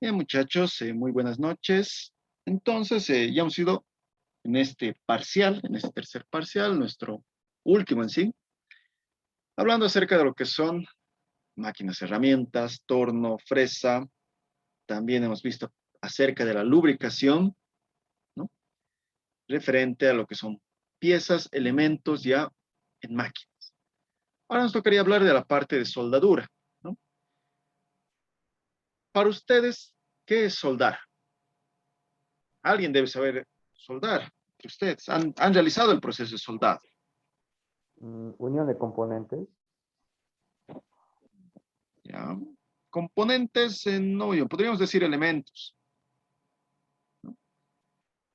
Bien, muchachos, muy buenas noches. Entonces, ya hemos ido en este parcial, en este tercer parcial, nuestro último en sí, hablando acerca de lo que son máquinas, herramientas, torno, fresa. También hemos visto acerca de la lubricación, ¿no? Referente a lo que son piezas, elementos ya en máquinas. Ahora nos tocaría hablar de la parte de soldadura, ¿no? Para ustedes, ¿qué es soldar? Alguien debe saber soldar. Ustedes han realizado el proceso de soldado. Unión de componentes. ¿Ya? Componentes, no, podríamos decir elementos, ¿no?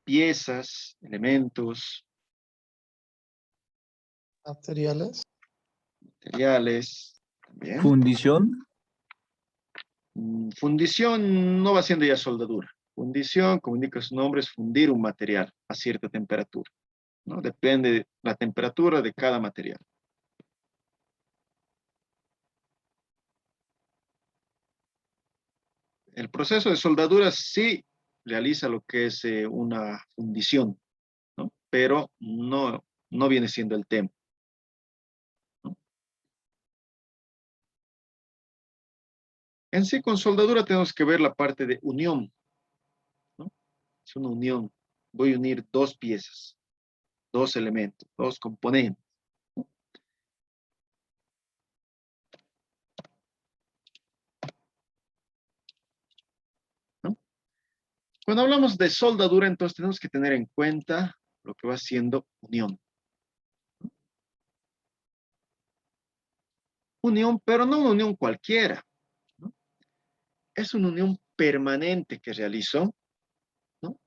Piezas, elementos, Materiales. materiales, también. Fundición. Fundición no va siendo ya soldadura. Fundición, como indica su nombre, es fundir un material a cierta temperatura, ¿no? Depende de la temperatura de cada material. El proceso de soldadura sí realiza lo que es una fundición, ¿no? Pero no viene siendo el tema, ¿no? En sí, con soldadura tenemos que ver la parte de unión, ¿no? Es una unión. Voy a unir dos piezas, dos elementos, dos componentes, ¿no? Cuando hablamos de soldadura, entonces tenemos que tener en cuenta lo que va siendo unión. Unión, pero no una unión cualquiera, ¿no? Es una unión permanente que realizo, ¿no?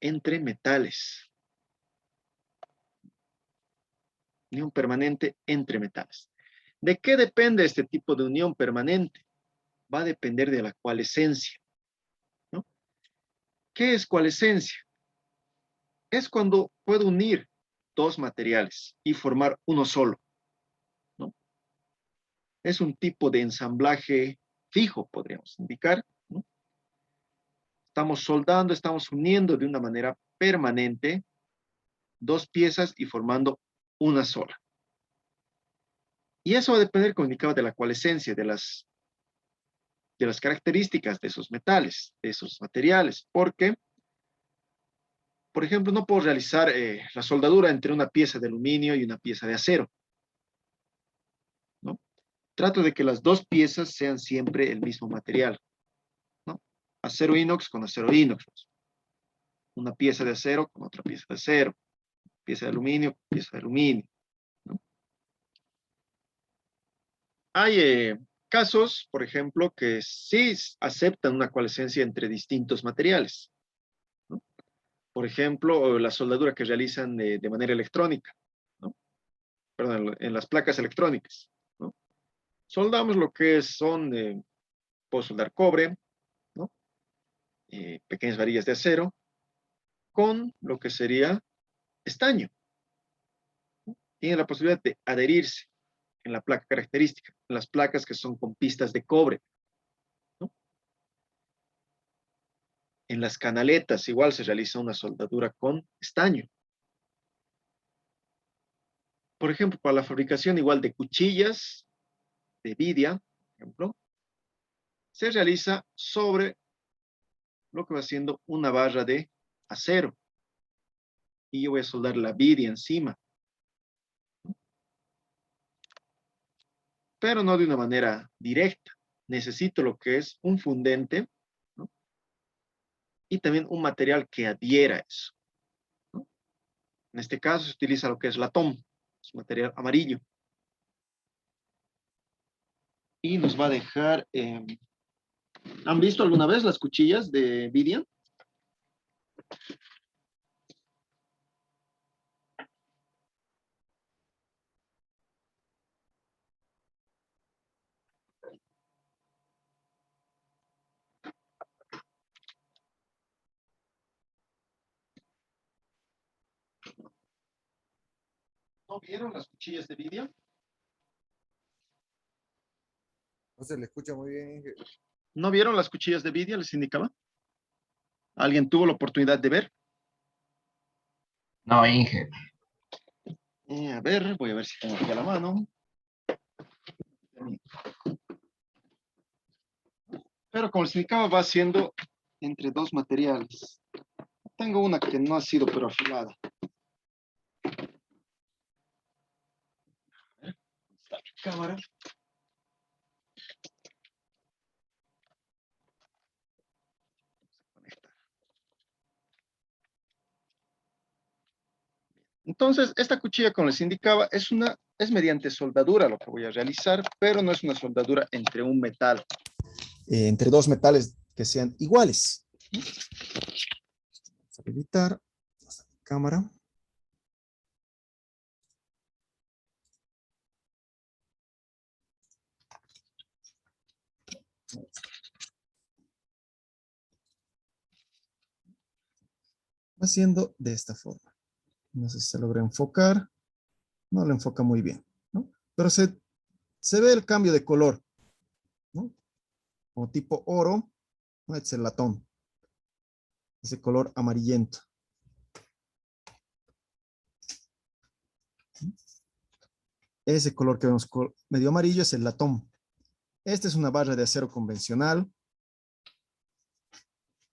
Entre metales. Unión permanente entre metales. ¿De qué depende este tipo de unión permanente? Va a depender de la coalescencia, ¿no? ¿Qué es coalescencia? Es cuando puedo unir dos materiales y formar uno solo, ¿no? Es un tipo de ensamblaje fijo, podríamos indicar, ¿no? Estamos soldando, estamos uniendo de una manera permanente dos piezas y formando una sola. Y eso va a depender, como indicaba, de la coalescencia, de las características de esos metales, de esos materiales, porque, por ejemplo, no puedo realizar la soldadura entre una pieza de aluminio y una pieza de acero, ¿no? Trato de que las dos piezas sean siempre el mismo material, ¿no? Acero inox con acero inox, una pieza de acero con otra pieza de acero, pieza de aluminio con pieza de aluminio, ¿no? Hay casos, por ejemplo, que sí aceptan una coalescencia entre distintos materiales, ¿no? Por ejemplo, la soldadura que realizan de manera electrónica, ¿no? Perdón, en las placas electrónicas, ¿no? Soldamos lo que son, puedo soldar cobre, ¿no? Pequeñas varillas de acero, con lo que sería estaño. Tiene la posibilidad de adherirse en la placa característica, en las placas que son con pistas de cobre, ¿no? En las canaletas igual se realiza una soldadura con estaño. Por ejemplo, para la fabricación igual de cuchillas, de vidia, por ejemplo, se realiza sobre lo que va siendo una barra de acero. Y yo voy a soldar la vidia encima, pero no de una manera directa. Necesito lo que es un fundente, ¿no? Y también un material que adhiera a eso, ¿no? En este caso se utiliza lo que es latón, es un material amarillo. Y nos va a dejar, ¿han visto alguna vez las cuchillas de vidia? ¿No vieron las cuchillas de vidia? No se le escucha muy bien, Inge. ¿No vieron las cuchillas de vidia? Les indicaba. ¿Alguien tuvo la oportunidad de ver? No, Inge. A ver, voy a ver si tengo aquí a la mano. Pero como les indicaba, va siendo entre dos materiales. Tengo una que no ha sido pero afilada. Está mi cámara. Entonces, esta cuchilla, como les indicaba, es mediante soldadura lo que voy a realizar, pero no es una soldadura entre un metal. Entre dos metales que sean iguales. Vamos a habilitar la cámara. Haciendo de esta forma. No sé si se logra enfocar. No lo enfoca muy bien, ¿no? Pero se ve el cambio de color, ¿no? Como tipo oro, ¿no? Este es el latón. Ese color amarillento. Ese color que vemos medio amarillo es el latón. Esta es una barra de acero convencional,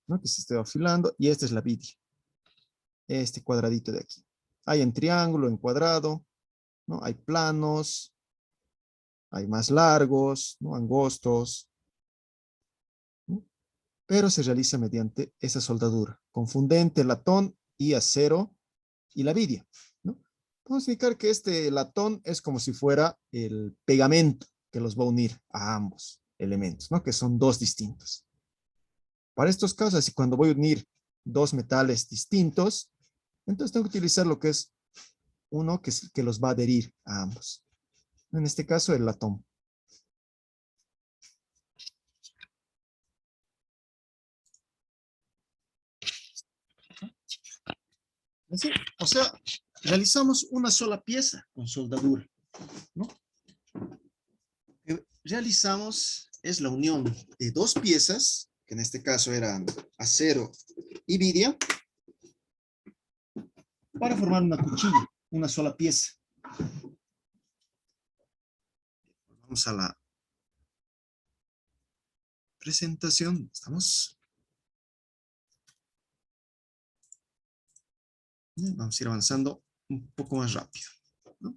¿no? Que se está afilando, y esta es la vidia. Este cuadradito de aquí. Hay en triángulo, en cuadrado, ¿no? Hay planos, hay más largos, ¿no? Angostos, ¿no? Pero se realiza mediante esa soldadura, con fundente, latón y acero y la vidia, ¿no? Vamos a indicar que este latón es como si fuera el pegamento que los va a unir a ambos elementos, ¿no? Que son dos distintos. Para estos casos, así cuando voy a unir dos metales distintos, entonces tengo que utilizar lo que es uno que los va a adherir a ambos. En este caso, el latón. Así, o sea, realizamos una sola pieza con soldadura, ¿no? Lo que realizamos es la unión de dos piezas, que en este caso eran acero y vidia, para formar una cuchilla, una sola pieza. Vamos a la presentación. ¿Estamos? Vamos a ir avanzando un poco más rápido, ¿no?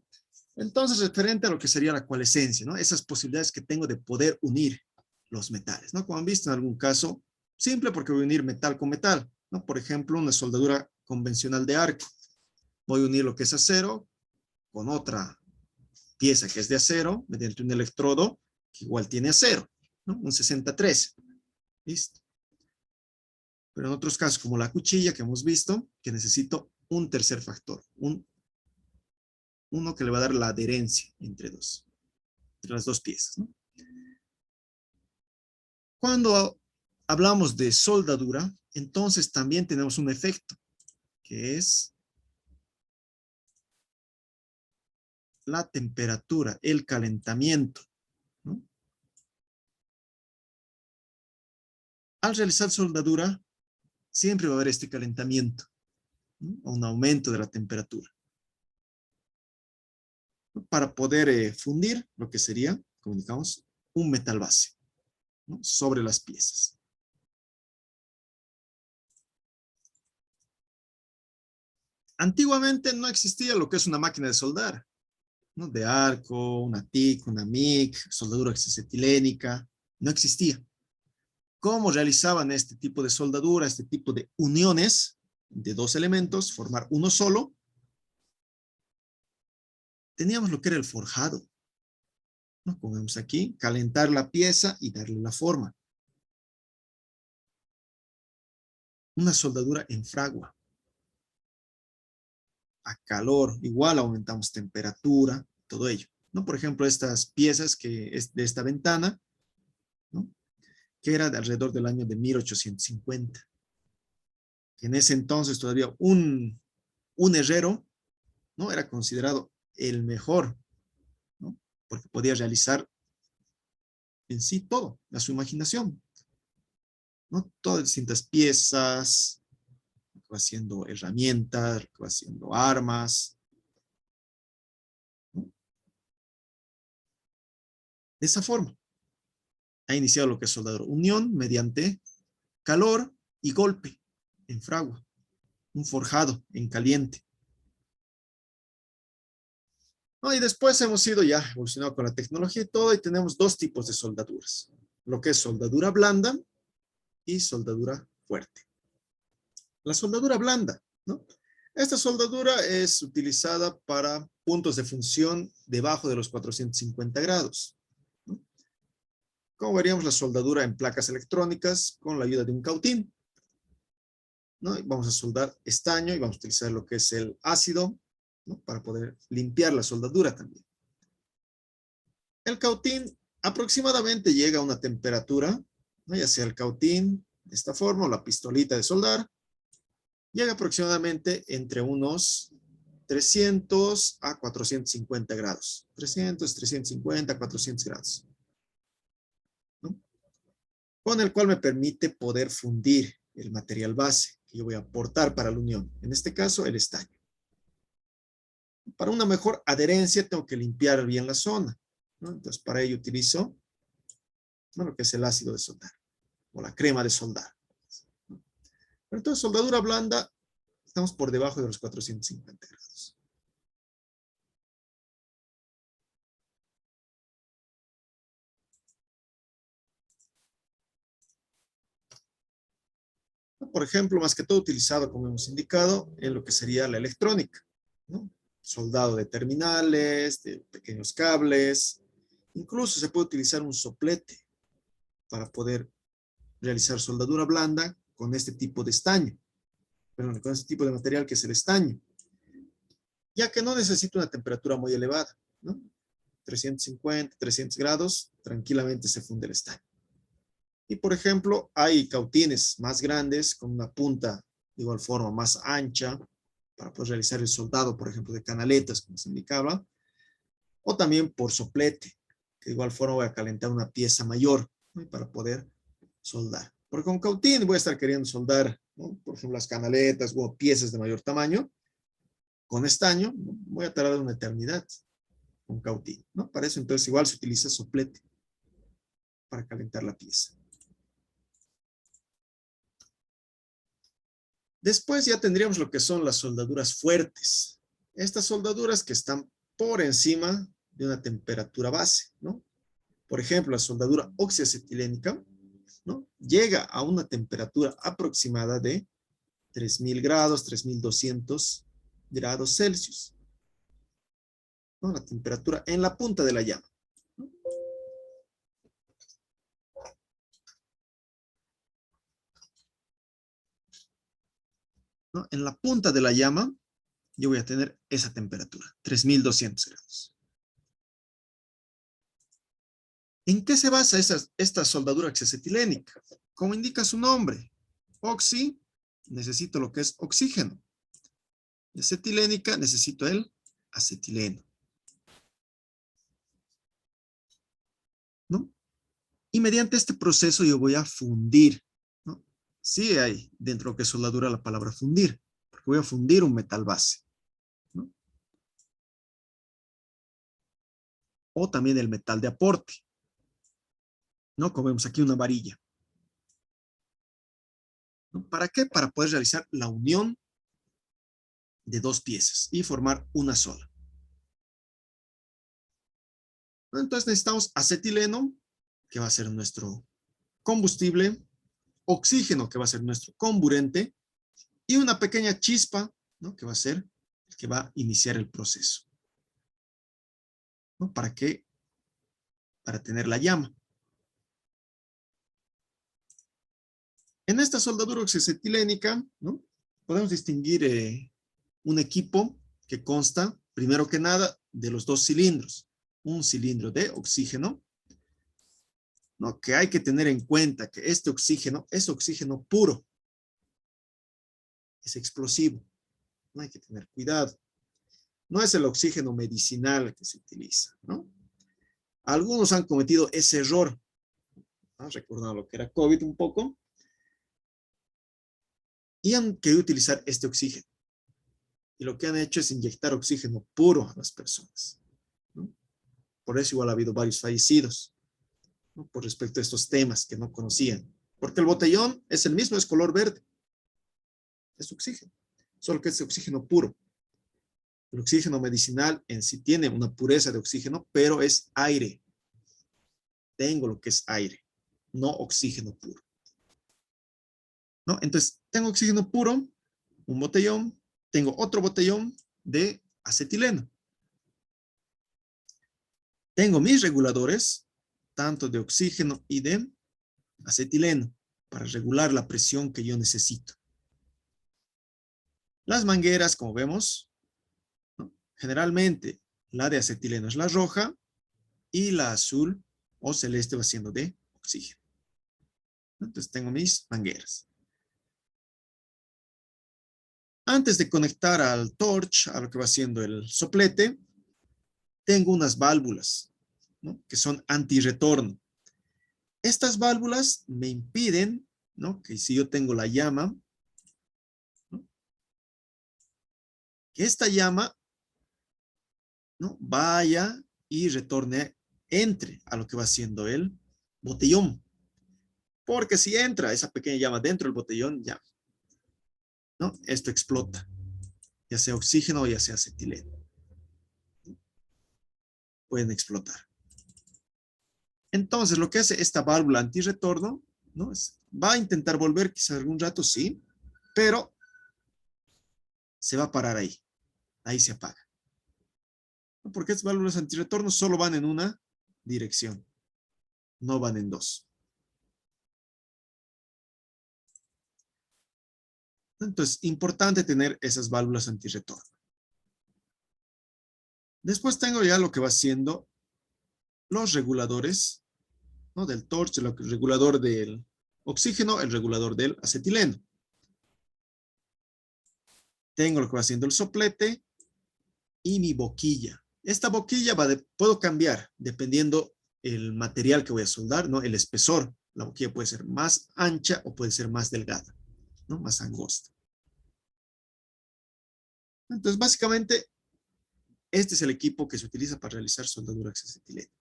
Entonces, referente a lo que sería la coalescencia, ¿no? Esas posibilidades que tengo de poder unir los metales, ¿no? Como han visto en algún caso, simple porque voy a unir metal con metal, ¿no? Por ejemplo, una soldadura convencional de arco. Voy a unir lo que es acero con otra pieza que es de acero mediante un electrodo que igual tiene acero, ¿no? Un 63. ¿Listo? Pero en otros casos, como la cuchilla que hemos visto, que necesito un tercer factor, uno que le va a dar la adherencia entre las dos piezas, ¿no? Cuando hablamos de soldadura, entonces también tenemos un efecto, que es la temperatura, el calentamiento, ¿no? Al realizar soldadura, siempre va a haber este calentamiento, ¿no? Un aumento de la temperatura, ¿no? Para poder fundir lo que sería, como indicamos, un metal base, ¿no? Sobre las piezas. Antiguamente no existía lo que es una máquina de soldar, ¿no? De arco, una TIC, una MIG, soldadura hexacetilénica, no existía. ¿Cómo realizaban este tipo de soldadura, este tipo de uniones de dos elementos, formar uno solo? Teníamos lo que era el forjado, ¿no? Como vemos aquí, calentar la pieza y darle la forma. Una soldadura en fragua. A calor, igual aumentamos temperatura, todo ello, ¿no? Por ejemplo, estas piezas que es de esta ventana, ¿no? Que era de alrededor del año de 1850. En ese entonces todavía un herrero, ¿no? Era considerado el mejor, ¿no? Porque podía realizar en sí todo, a su imaginación. ¿no? Todas distintas piezas, lo que va siendo herramientas, lo que va siendo armas, ¿no? De esa forma ha iniciado lo que es soldadura. Unión mediante calor y golpe en fragua. Un forjado en caliente. ¿No? Y después hemos ido ya evolucionado con la tecnología y todo, y tenemos dos tipos de soldaduras. Lo que es soldadura blanda y soldadura fuerte. La soldadura blanda, ¿no? Esta soldadura es utilizada para puntos de función debajo de los 450 grados. ¿No? Como veríamos la soldadura en placas electrónicas con la ayuda de un cautín, ¿no? Y vamos a soldar estaño y vamos a utilizar lo que es el ácido, ¿no? Para poder limpiar la soldadura también. El cautín aproximadamente llega a una temperatura, ¿no? Ya sea el cautín de esta forma o la pistolita de soldar, llega aproximadamente entre unos 300 a 450 grados. 300, 350, 400 grados. ¿No? Con el cual me permite poder fundir el material base que yo voy a aportar para la unión. En este caso, el estaño. Para una mejor adherencia tengo que limpiar bien la zona, ¿no? Entonces, para ello utilizo, ¿no?, lo que es el ácido de soldar o la crema de soldar. ¿No? Pero entonces, soldadura blanda, estamos por debajo de los 450 grados. Por ejemplo, más que todo utilizado, como hemos indicado, en lo que sería la electrónica, ¿no? Soldado de terminales, de pequeños cables. Incluso se puede utilizar un soplete para poder realizar soldadura blanda con este tipo de estaño. Perdón, con este tipo de material que es el estaño. Ya que no necesita una temperatura muy elevada, ¿no? 350, 300 grados, tranquilamente se funde el estaño. Y por ejemplo, hay cautines más grandes con una punta de igual forma más ancha para poder realizar el soldado, por ejemplo, de canaletas, como se indicaba, o también por soplete, que de igual forma voy a calentar una pieza mayor, ¿no?, para poder soldar. Porque con cautín voy a estar queriendo soldar, ¿no?, por ejemplo, las canaletas o piezas de mayor tamaño. Con estaño, ¿no?, voy a tardar una eternidad con cautín, ¿no? Para eso entonces igual se utiliza soplete para calentar la pieza. Después ya tendríamos lo que son las soldaduras fuertes. Estas soldaduras que están por encima de una temperatura base, ¿no? Por ejemplo, la soldadura oxiacetilénica, ¿no?, llega a una temperatura aproximada de 3000 grados, 3200 grados Celsius, ¿no? La temperatura en la punta de la llama, ¿no? ¿No? En la punta de la llama yo voy a tener esa temperatura, 3200 grados. ¿En qué se basa esta soldadura oxiacetilénica? Como indica su nombre, oxi, necesito lo que es oxígeno. Y acetilénica, necesito el acetileno, ¿no? Y mediante este proceso yo voy a fundir, ¿no? Sí hay dentro de lo que es soldadura la palabra fundir, porque voy a fundir un metal base, ¿no? O también el metal de aporte, ¿no? Como vemos aquí una varilla, ¿no? ¿Para qué? Para poder realizar la unión de dos piezas y formar una sola. Entonces necesitamos acetileno, que va a ser nuestro combustible, oxígeno, que va a ser nuestro comburente, y una pequeña chispa, ¿no?, que va a ser el que va a iniciar el proceso, ¿no? ¿Para qué? Para tener la llama. En esta soldadura oxiacetilénica, ¿no?, podemos distinguir un equipo que consta, primero que nada, de los dos cilindros. Un cilindro de oxígeno, ¿no?, que hay que tener en cuenta que este oxígeno es oxígeno puro. Es explosivo. No hay que tener cuidado. No es el oxígeno medicinal que se utiliza, ¿no? Algunos han cometido ese error, ¿no?, recordando lo que era COVID un poco, y han querido utilizar este oxígeno. Y lo que han hecho es inyectar oxígeno puro a las personas, ¿no? Por eso igual ha habido varios fallecidos, ¿no? Por respecto a estos temas que no conocían. Porque el botellón es el mismo, es color verde. Es oxígeno, solo que es oxígeno puro. El oxígeno medicinal en sí tiene una pureza de oxígeno, pero es aire. Tengo lo que es aire, no oxígeno puro, ¿no? Entonces, tengo oxígeno puro, un botellón, tengo otro botellón de acetileno. Tengo mis reguladores, tanto de oxígeno y de acetileno, para regular la presión que yo necesito. Las mangueras, como vemos, ¿no? Generalmente la de acetileno es la roja y la azul o celeste va siendo de oxígeno. Entonces tengo mis mangueras. Antes de conectar al torch, a lo que va siendo el soplete, tengo unas válvulas, ¿no? Que son antirretorno. Estas válvulas me impiden, ¿no? Que si yo tengo la llama, ¿no? Que esta llama, ¿no? Vaya y retorne, entre a lo que va siendo el botellón. Porque si entra esa pequeña llama dentro del botellón, ya, ¿no? Esto explota, ya sea oxígeno o ya sea acetileno. Pueden explotar. Entonces, lo que hace esta válvula antirretorno, ¿no? Va a intentar volver quizás algún rato, sí, pero se va a parar ahí. Ahí se apaga. Porque estas válvulas antirretorno solo van en una dirección, no van en dos. Entonces, importante tener esas válvulas antirretorno. Después tengo ya lo que va siendo los reguladores, ¿no? Del torch, el regulador del oxígeno, el regulador del acetileno. Tengo lo que va siendo el soplete y mi boquilla. Esta boquilla puedo cambiar dependiendo el material que voy a soldar, ¿no? El espesor. La boquilla puede ser más ancha o puede ser más delgada, ¿no? Más angosta. Entonces, básicamente, este es el equipo que se utiliza para realizar soldadura acetileno.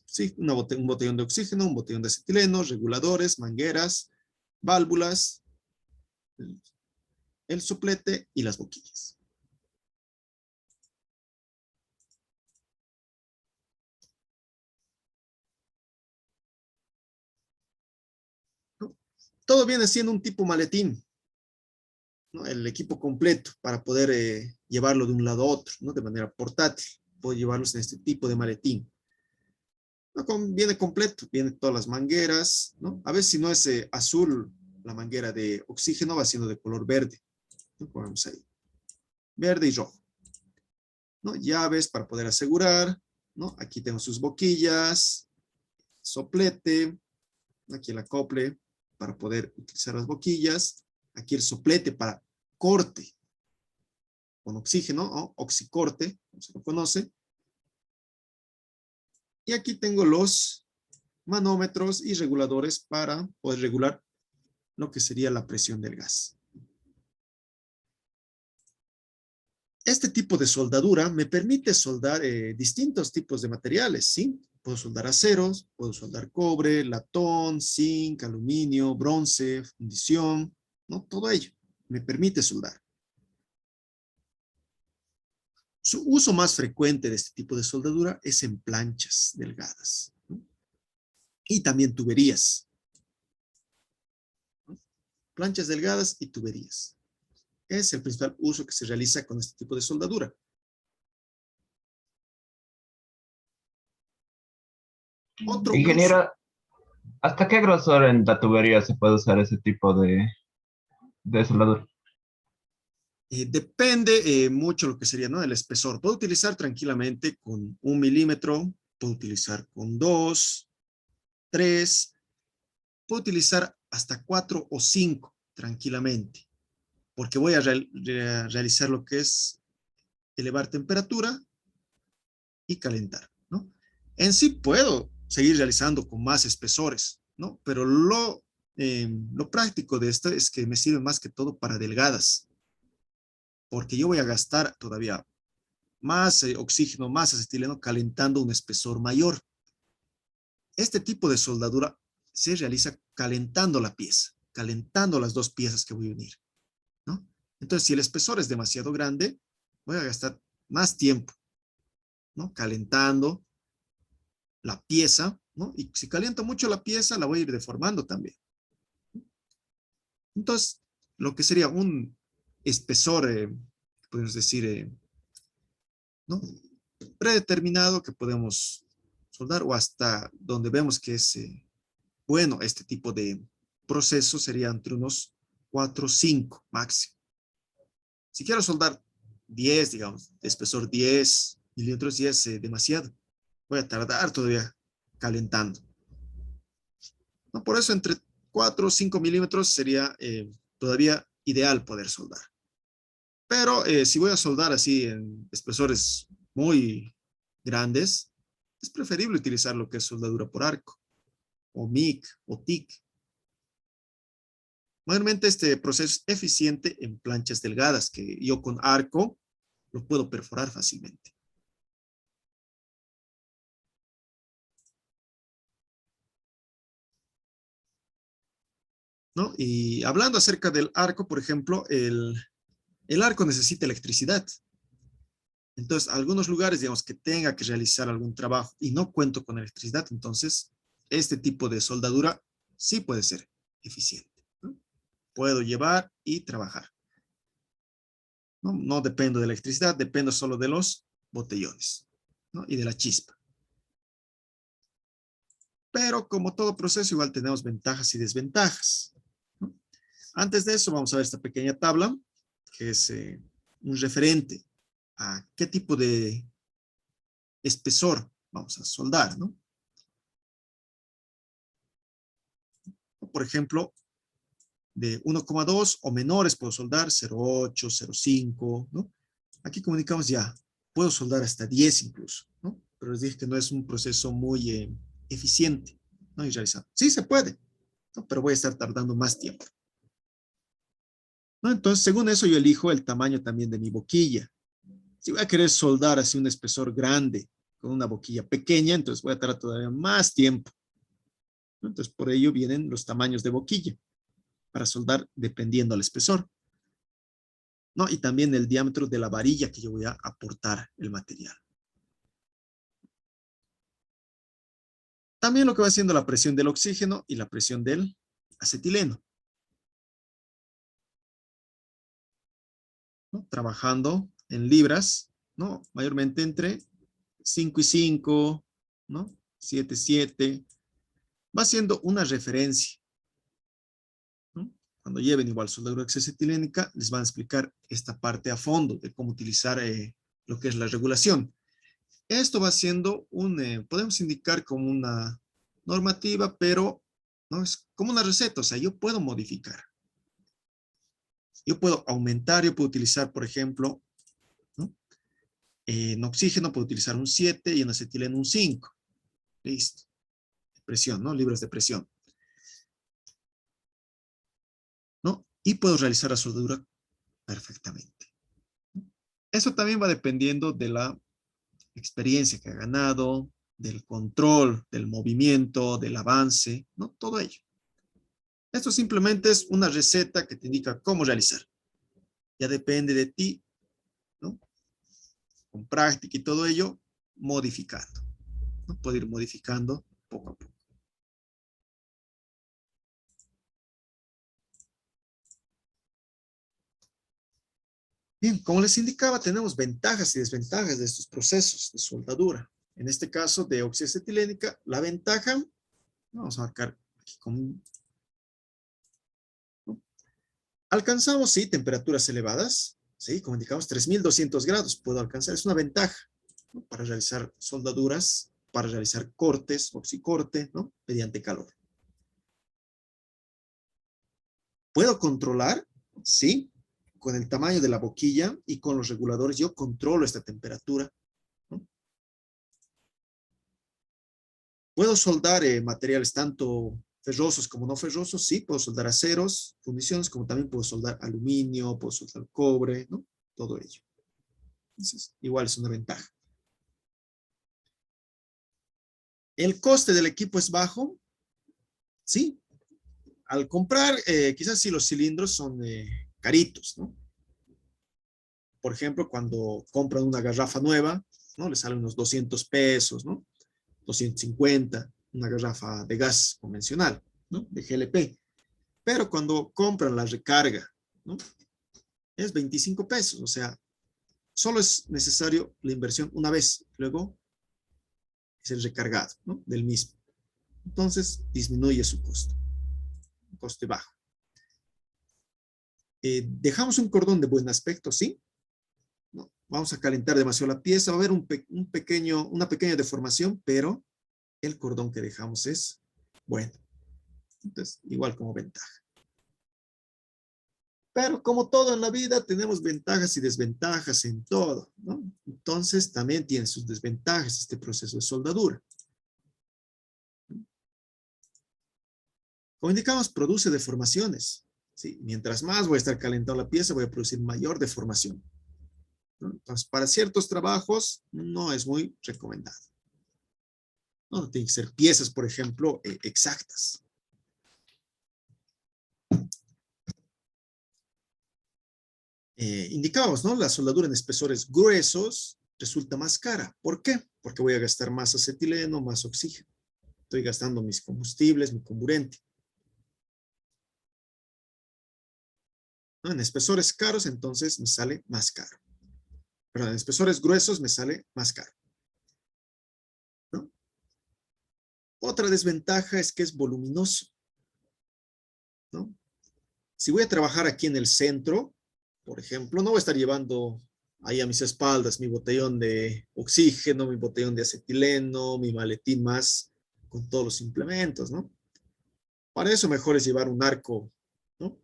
Sí, un botellón de oxígeno, un botellón de acetileno, reguladores, mangueras, válvulas, el soplete y las boquillas. Todo viene siendo un tipo maletín, ¿no? El equipo completo para poder llevarlo de un lado a otro, ¿no? De manera portátil. Puedo llevarlos en este tipo de maletín. ¿No? Viene completo, vienen todas las mangueras, ¿no? A veces si no es azul, la manguera de oxígeno va siendo de color verde, ¿no? Ponemos ahí, verde y rojo, ¿no? Llaves para poder asegurar, ¿no? Aquí tengo sus boquillas, soplete, aquí el acople para poder utilizar las boquillas, aquí el soplete para corte con oxígeno, o oxicorte, como se lo conoce. Y aquí tengo los manómetros y reguladores para poder regular lo que sería la presión del gas. Este tipo de soldadura me permite soldar distintos tipos de materiales, ¿sí? Puedo soldar aceros, puedo soldar cobre, latón, zinc, aluminio, bronce, fundición, ¿no? Todo ello me permite soldar. Su uso más frecuente de este tipo de soldadura es en planchas delgadas, ¿no? Y también tuberías, ¿no? Planchas delgadas y tuberías. Es el principal uso que se realiza con este tipo de soldadura. Otro uso. Ingeniero, ¿hasta qué grosor en la tubería se puede usar ese tipo de soldadura? Depende mucho lo que sería, ¿no? El espesor. Puedo utilizar tranquilamente con 1 milímetro, puedo utilizar con 2, 3, puedo utilizar hasta 4 o 5 tranquilamente, porque voy a realizar lo que es elevar temperatura y calentar, ¿no? En sí puedo seguir realizando con más espesores, ¿no? Pero lo lo práctico de esto es que me sirve más que todo para delgadas, porque yo voy a gastar todavía más oxígeno, más acetileno calentando un espesor mayor. Este tipo de soldadura se realiza calentando la pieza, calentando las dos piezas que voy a unir, ¿no? Entonces, si el espesor es demasiado grande, voy a gastar más tiempo, ¿no? Calentando la pieza, ¿no? Y si caliento mucho la pieza, la voy a ir deformando también. Entonces, lo que sería un espesor, podemos decir, ¿no? predeterminado que podemos soldar o hasta donde vemos que es bueno este tipo de proceso sería entre unos 4 o 5 máximo. Si quiero soldar 10, digamos, de espesor 10 milímetros, ya es demasiado. Voy a tardar todavía calentando. ¿No? Por eso entre 4 o 5 milímetros sería todavía ideal poder soldar. Pero si voy a soldar así en espesores muy grandes, es preferible utilizar lo que es soldadura por arco, o MIG, o TIC. Mayormente este proceso es eficiente en planchas delgadas, que yo con arco lo puedo perforar fácilmente. ¿No? Y hablando acerca del arco, por ejemplo, el arco necesita electricidad. Entonces, algunos lugares, digamos, que tenga que realizar algún trabajo y no cuento con electricidad, entonces, este tipo de soldadura sí puede ser eficiente, ¿no? Puedo llevar y trabajar. No, no dependo de electricidad, dependo solo de los botellones, ¿no? Y de la chispa. Pero como todo proceso, igual tenemos ventajas y desventajas, ¿no? Antes de eso, vamos a ver esta pequeña tabla, que es un referente a qué tipo de espesor vamos a soldar, ¿no? Por ejemplo, de 1,2 o menores puedo soldar 0,8, 0,5, ¿no? Aquí comunicamos ya, puedo soldar hasta 10 incluso, ¿no? Pero les dije que no es un proceso muy eficiente, ¿no? Y realizado. Sí se puede, ¿no? Pero voy a estar tardando más tiempo, ¿no? Entonces, según eso, yo elijo el tamaño también de mi boquilla. Si voy a querer soldar así un espesor grande con una boquilla pequeña, entonces voy a tardar todavía más tiempo, ¿no? Entonces, por ello vienen los tamaños de boquilla para soldar dependiendo del espesor, ¿no? Y también el diámetro de la varilla que yo voy a aportar el material. También lo que va haciendo la presión del oxígeno y la presión del acetileno, ¿no? Trabajando en libras, ¿no? Mayormente entre 5 y 5, ¿no? 7, 7. Va siendo una referencia, ¿no? Cuando lleven igual soldadura acetilínica, les van a explicar esta parte a fondo de cómo utilizar lo que es la regulación. Esto va siendo podemos indicar como una normativa, pero no es como una receta, o sea, yo puedo modificar. Yo puedo aumentar, yo puedo utilizar, por ejemplo, ¿no? En oxígeno puedo utilizar un 7 y en acetileno un 5. Listo. Presión, ¿no? Libras de presión, ¿no? Y puedo realizar la soldadura perfectamente. Eso también va dependiendo de la experiencia que ha ganado, del control, del movimiento, del avance, ¿no? Todo ello. Esto simplemente es una receta que te indica cómo realizar. Ya depende de ti, ¿no? Con práctica y todo ello, modificando, ¿no? Puedo ir modificando poco a poco. Bien, como les indicaba, tenemos ventajas y desventajas de estos procesos de soldadura. En este caso de oxiacetilénica, la ventaja, vamos a marcar aquí con... ¿no? Alcanzamos, sí, temperaturas elevadas, sí, como indicamos, 3200 grados puedo alcanzar, es una ventaja, ¿no? Para realizar soldaduras, para realizar cortes, oxicorte, ¿no? Mediante calor. ¿Puedo controlar? Sí, con el tamaño de la boquilla y con los reguladores yo controlo esta temperatura, ¿no? Puedo soldar materiales tanto ferrosos como no ferrosos, sí, puedo soldar aceros, fundiciones, como también puedo soldar aluminio, puedo soldar cobre, ¿no? Todo ello. Entonces, igual es una ventaja. ¿El coste del equipo es bajo? Sí. Al comprar, quizás sí los cilindros son caritos, ¿no? Por ejemplo, cuando compran una garrafa nueva, ¿no? Le salen unos 200 pesos, ¿no? 250, una garrafa de gas convencional, ¿no? De GLP. Pero cuando compran la recarga, ¿no? Es 25 pesos, o sea, solo es necesario la inversión una vez, luego es el recargado, ¿no? Del mismo. Entonces, disminuye su costo, un coste bajo. Dejamos un cordón de buen aspecto, ¿sí? No, vamos a calentar demasiado la pieza, va a haber una pequeña deformación, pero el cordón que dejamos es bueno. Entonces, igual como ventaja. Pero como todo en la vida, tenemos ventajas y desventajas en todo, ¿no? Entonces, también tiene sus desventajas este proceso de soldadura. Como indicamos, produce deformaciones. ¿Sí? Mientras más voy a estar calentando la pieza, voy a producir mayor deformación, ¿no? Entonces, para ciertos trabajos, no es muy recomendado. No tienen que ser piezas, por ejemplo, exactas. Indicamos, ¿no? La soldadura en espesores gruesos resulta más cara. ¿Por qué? Porque voy a gastar más acetileno, más oxígeno. Estoy gastando mis combustibles, mi comburente. ¿No? En espesores caros, entonces me sale más caro. Perdón, en espesores gruesos me sale más caro, ¿no? Otra desventaja es que es voluminoso, ¿no? Si voy a trabajar aquí en el centro, por ejemplo, no voy a estar llevando ahí a mis espaldas mi botellón de oxígeno, mi botellón de acetileno, mi maletín más con todos los implementos, ¿no? Para eso mejor es llevar un arco, ¿no?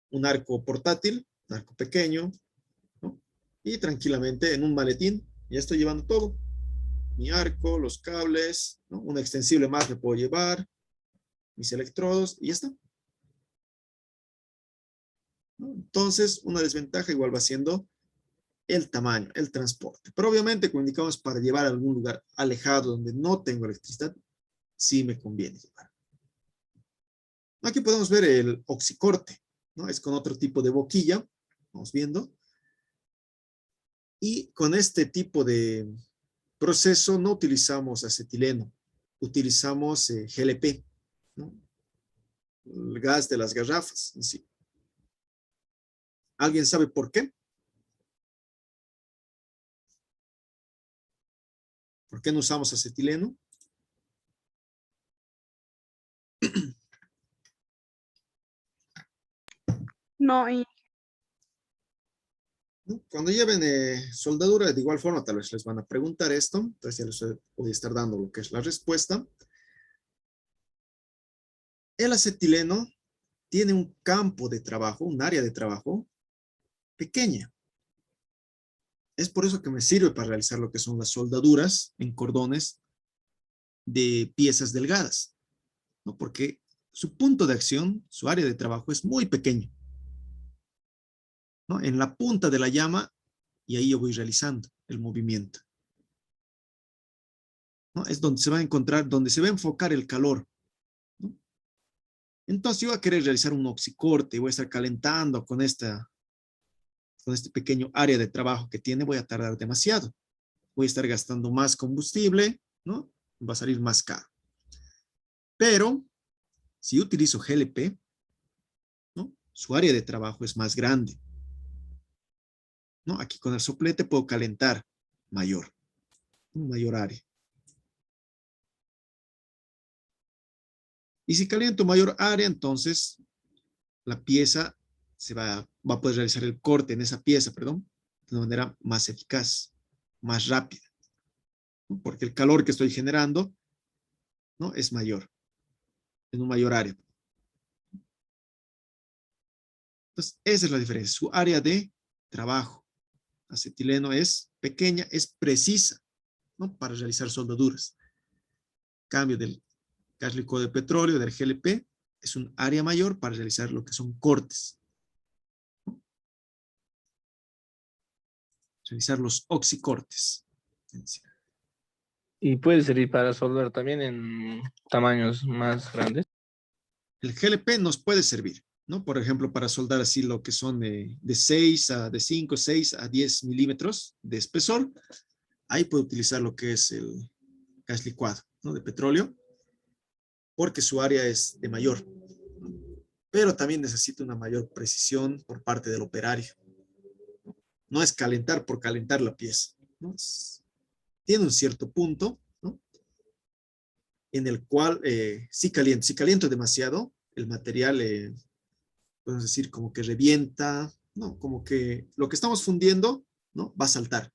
Un arco portátil, un arco pequeño, ¿no? Y tranquilamente en un maletín ya estoy llevando todo. Mi arco, los cables, ¿no? Un extensible más que puedo llevar, mis electrodos y ya está, ¿no? Entonces, una desventaja igual va siendo el tamaño, el transporte. Pero obviamente, como indicamos, para llevar a algún lugar alejado donde no tengo electricidad, sí me conviene llevar. Aquí podemos ver el oxicorte, ¿no? Es con otro tipo de boquilla, vamos viendo. Y con este tipo de proceso no utilizamos acetileno, utilizamos GLP, ¿no? El gas de las garrafas en sí. ¿Alguien sabe por qué? ¿Por qué no usamos acetileno? No, y ¿No? Cuando lleven soldadura, de igual forma, tal vez les van a preguntar esto, entonces ya les voy a estar dando lo que es la respuesta. El acetileno tiene un campo de trabajo, un área de trabajo pequeña. Es por eso que me sirve para realizar lo que son las soldaduras en cordones de piezas delgadas, ¿no? Porque su punto de acción, su área de trabajo es muy pequeño, ¿no? En la punta de la llama, y ahí yo voy realizando el movimiento, ¿no? Es donde se va a encontrar, donde se va a enfocar el calor, ¿no? Entonces yo voy a querer realizar un oxicorte, voy a estar calentando con este pequeño área de trabajo que tiene, voy a tardar demasiado. Voy a estar gastando más combustible, ¿no? Va a salir más caro. Pero si utilizo GLP, ¿no? Su área de trabajo es más grande, ¿no? Aquí con el soplete puedo calentar un mayor área. Y si caliento mayor área, entonces la pieza va a poder realizar el corte en esa pieza, perdón, de una manera más eficaz, más rápida, ¿no? Porque el calor que estoy generando, ¿no? Es mayor, en un mayor área. Entonces, esa es la diferencia. Su área de trabajo. Acetileno es pequeña, es precisa, ¿no? Para realizar soldaduras. Cambio del gas líquido de petróleo, del GLP, es un área mayor para realizar lo que son cortes. Realizar los oxicortes. Y puede servir para soldar también en tamaños más grandes. El GLP nos puede servir, ¿no? Por ejemplo, para soldar así lo que son de 5, 6 a 10 milímetros de espesor. Ahí puede utilizar lo que es el gas licuado, ¿no? De petróleo, porque su área es de mayor. Pero también necesita una mayor precisión por parte del operario. No es calentar por calentar la pieza, ¿no? Tiene un cierto punto, ¿no? En el cual si caliento demasiado, el material, podemos decir, como que revienta, ¿no? Como que lo que estamos fundiendo, ¿no? Va a saltar,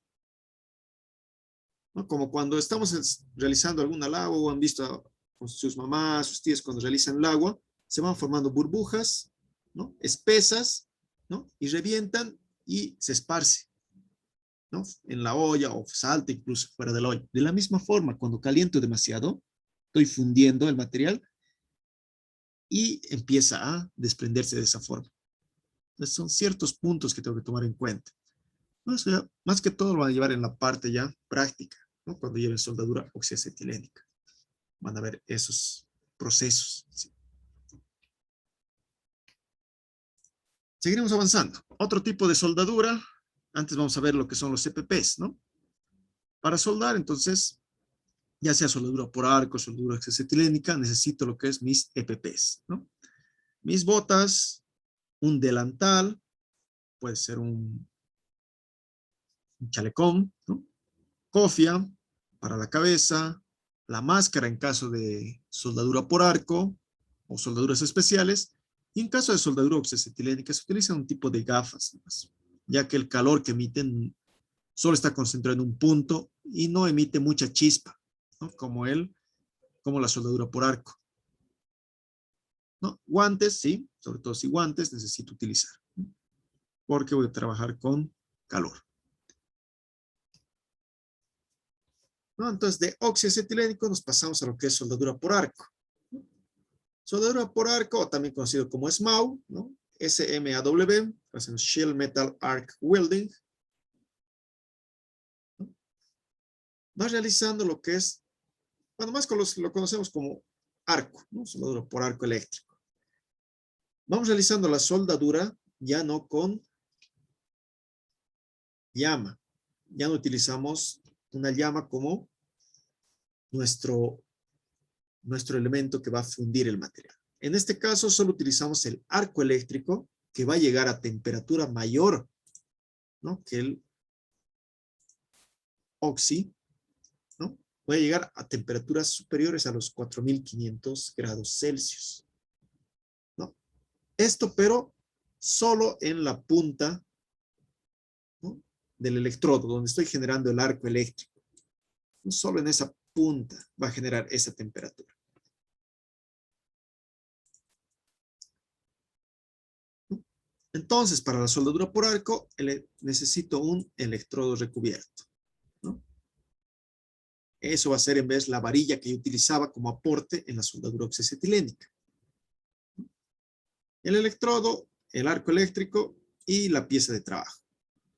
¿no? Como cuando estamos realizando algún agua o han visto con sus mamás, sus tías cuando realizan el agua, se van formando burbujas, ¿no? Espesas, ¿no? Y revientan y se esparce, ¿no? En la olla o salta incluso fuera de la olla. De la misma forma, cuando caliento demasiado, estoy fundiendo el material y empieza a desprenderse de esa forma. Entonces son ciertos puntos que tengo que tomar en cuenta. ¿No? Eso ya, más que todo lo van a llevar en la parte ya práctica, ¿no? Cuando lleven soldadura oxiacetilénica. Van a ver esos procesos. ¿Sí? Seguiremos avanzando. Otro tipo de soldadura. Antes vamos a ver lo que son los EPPs, ¿no? Para soldar, entonces, ya sea soldadura por arco, soldadura oxiacetilénica, necesito lo que es mis EPPs, ¿no? Mis botas, un delantal, puede ser un chalecón, ¿no? Cofia para la cabeza, la máscara en caso de soldadura por arco o soldaduras especiales, y en caso de soldadura oxiacetilénica se utiliza un tipo de gafas, ya que el calor que emiten solo está concentrado en un punto y no emite mucha chispa, ¿no? Como la soldadura por arco, ¿no? Guantes, sí, sobre todo si guantes necesito utilizar, ¿no? Porque voy a trabajar con calor, ¿no? Entonces, de oxiacetilénico nos pasamos a lo que es soldadura por arco. Soldadura por arco, o también conocido como SMAW, ¿no? SMAW, hacemos Shell Metal Arc Welding, ¿no? Va realizando lo que es, bueno, más lo conocemos como arco, ¿no? Soldadura por arco eléctrico. Vamos realizando la soldadura ya no con llama. Ya no utilizamos una llama como nuestro elemento que va a fundir el material. En este caso solo utilizamos el arco eléctrico que va a llegar a temperatura mayor, ¿no? Que el oxi, ¿no? Va a llegar a temperaturas superiores a los 4500 grados Celsius, ¿no? Esto pero solo en la punta, ¿no? Del electrodo, donde estoy generando el arco eléctrico. No solo en esa punta va a generar esa temperatura. Entonces, para la soldadura por arco, necesito un electrodo recubierto, ¿no? Eso va a ser en vez de la varilla que yo utilizaba como aporte en la soldadura oxiacetilénica. El electrodo, el arco eléctrico y la pieza de trabajo.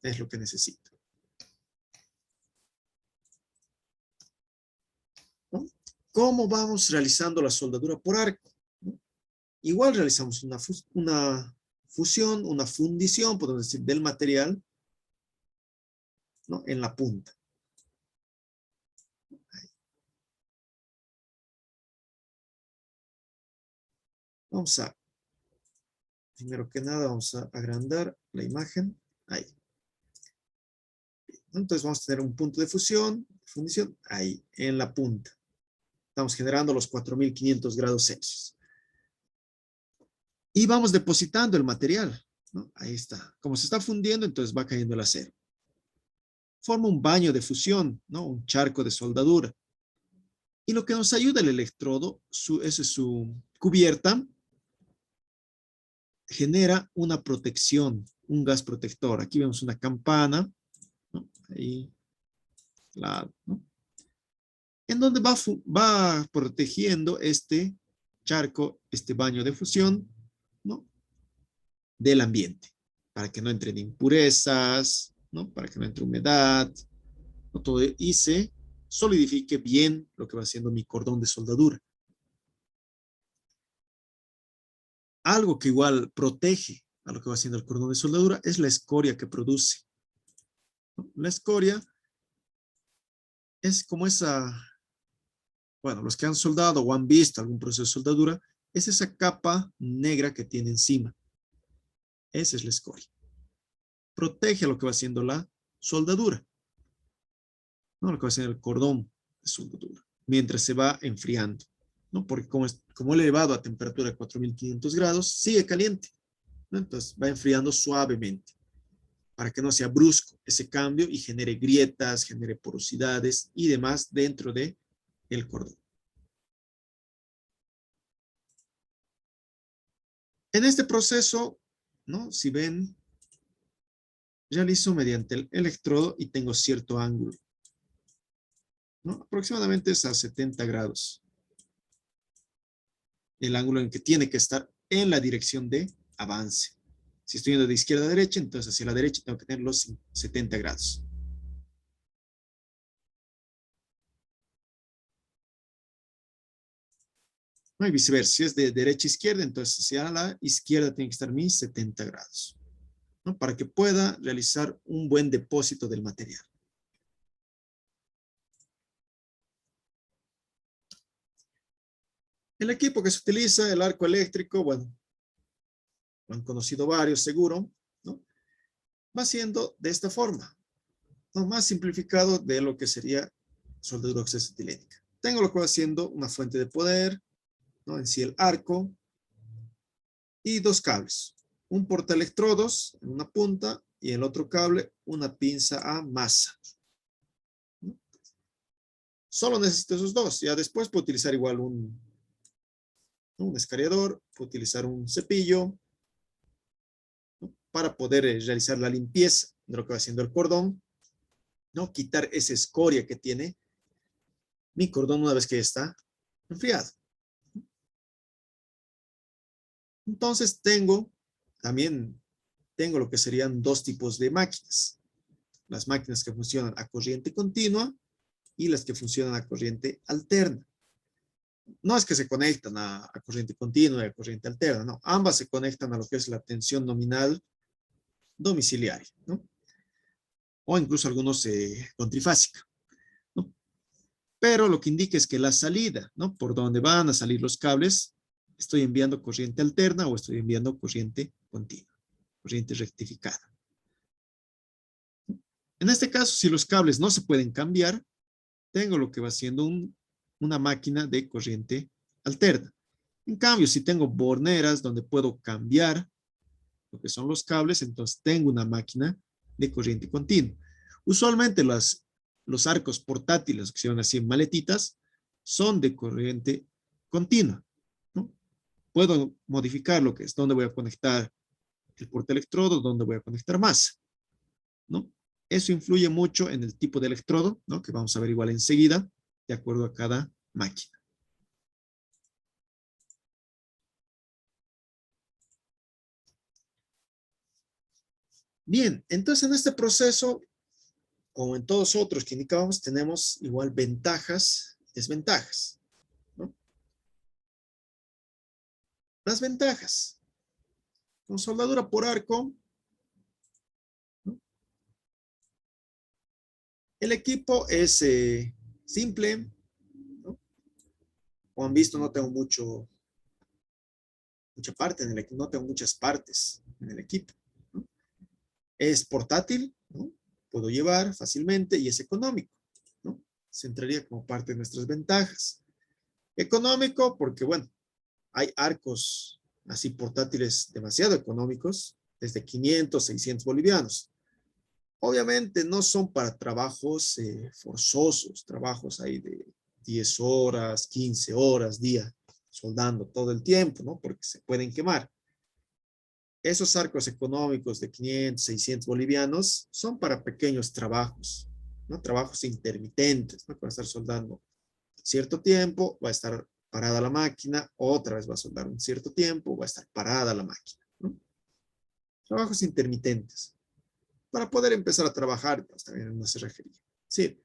Es lo que necesito, ¿no? ¿Cómo vamos realizando la soldadura por arco? ¿No? Igual realizamos una fusión, una fundición, podemos decir, del material, ¿no? En la punta. Vamos a, primero que nada, vamos a agrandar la imagen. Ahí. Entonces vamos a tener un punto de fusión, fundición, ahí, en la punta. Estamos generando los 4500 grados Celsius. Y vamos depositando el material, ¿no? Ahí está. Como se está fundiendo, entonces va cayendo el acero. Forma un baño de fusión, ¿no? Un charco de soldadura. Y lo que nos ayuda el electrodo, esa es su cubierta, genera una protección, un gas protector. Aquí vemos una campana, ¿no? Ahí, claro, ¿no? en donde va protegiendo este charco, este baño de fusión, ¿no? Del ambiente, para que no entren impurezas, ¿no? Para que no entre humedad, ¿no? Todo, y se solidifique bien lo que va siendo mi cordón de soldadura. Algo que igual protege a lo que va siendo el cordón de soldadura es la escoria que produce, ¿no? La escoria es como esa, bueno, los que han soldado o han visto algún proceso de soldadura, es esa capa negra que tiene encima. Esa es la escoria. Protege lo que va siendo la soldadura, ¿no? Lo que va siendo el cordón de soldadura, mientras se va enfriando, ¿no? Porque como elevado a temperatura de 4500 grados, sigue caliente, ¿no? Entonces va enfriando suavemente, para que no sea brusco ese cambio y genere grietas, genere porosidades y demás dentro de el cordón. En este proceso, ¿no? Si ven, realizo mediante el electrodo y tengo cierto ángulo, ¿no? Aproximadamente es a 70 grados. El ángulo en que tiene que estar en la dirección de avance. Si estoy yendo de izquierda a derecha, entonces hacia la derecha tengo que tener los 70 grados. ¿No? Y viceversa, si es de derecha a izquierda, entonces hacia la izquierda tiene que estar mis 70 grados, ¿no? Para que pueda realizar un buen depósito del material. El equipo que se utiliza, el arco eléctrico, bueno, lo han conocido varios seguro, ¿no? Va siendo de esta forma, ¿no? Más simplificado de lo que sería soldadura oxidatilénica. Tengo lo que va siendo una fuente de poder, ¿no? En sí el arco y dos cables. Un portaelectrodos en una punta y en el otro cable una pinza a masa, ¿no? Solo necesito esos dos. Ya después puedo utilizar igual un escariador, puedo utilizar un cepillo, ¿no? Para poder realizar la limpieza de lo que va haciendo el cordón, ¿no? Quitar esa escoria que tiene mi cordón una vez que está enfriado. Entonces también tengo lo que serían dos tipos de máquinas. Las máquinas que funcionan a corriente continua y las que funcionan a corriente alterna. No es que se conectan a corriente continua y a corriente alterna, no. Ambas se conectan a lo que es la tensión nominal domiciliaria, ¿no? O incluso algunos con trifásica, ¿no? Pero lo que indica es que la salida, ¿no? Por donde van a salir los cables, estoy enviando corriente alterna o estoy enviando corriente continua, corriente rectificada. En este caso, si los cables no se pueden cambiar, tengo lo que va siendo una máquina de corriente alterna. En cambio, si tengo borneras donde puedo cambiar lo que son los cables, entonces tengo una máquina de corriente continua. Usualmente los arcos portátiles, que se llaman así en maletitas, son de corriente continua, ¿no? Puedo modificar lo que es, dónde voy a conectar el portaelectrodo, dónde voy a conectar masa, ¿no? Eso influye mucho en el tipo de electrodo, ¿no? Que vamos a ver igual enseguida, de acuerdo a cada máquina. Bien, entonces en este proceso, como en todos otros que indicábamos, tenemos igual ventajas y desventajas, ¿no? Las ventajas. Con soldadura por arco, ¿no? El equipo es simple, ¿no? Como han visto, no tengo mucha parte en el equipo, no tengo muchas partes en el equipo, ¿no? Es portátil, ¿no? Puedo llevar fácilmente y es económico, ¿no? Se entraría como parte de nuestras ventajas. Económico porque, bueno, hay arcos así portátiles demasiado económicos, desde 500, 600 bolivianos. Obviamente no son para trabajos forzosos, trabajos ahí de 10 horas, 15 horas, día, soldando todo el tiempo, ¿no? Porque se pueden quemar. Esos arcos económicos de 500, 600 bolivianos son para pequeños trabajos, ¿no? Trabajos intermitentes, ¿no? Para estar soldando cierto tiempo, va a estar parada la máquina, otra vez va a soldar un cierto tiempo, va a estar parada la máquina, ¿no? Trabajos intermitentes. Para poder empezar a trabajar, pues, también en una cerrajería. Sí.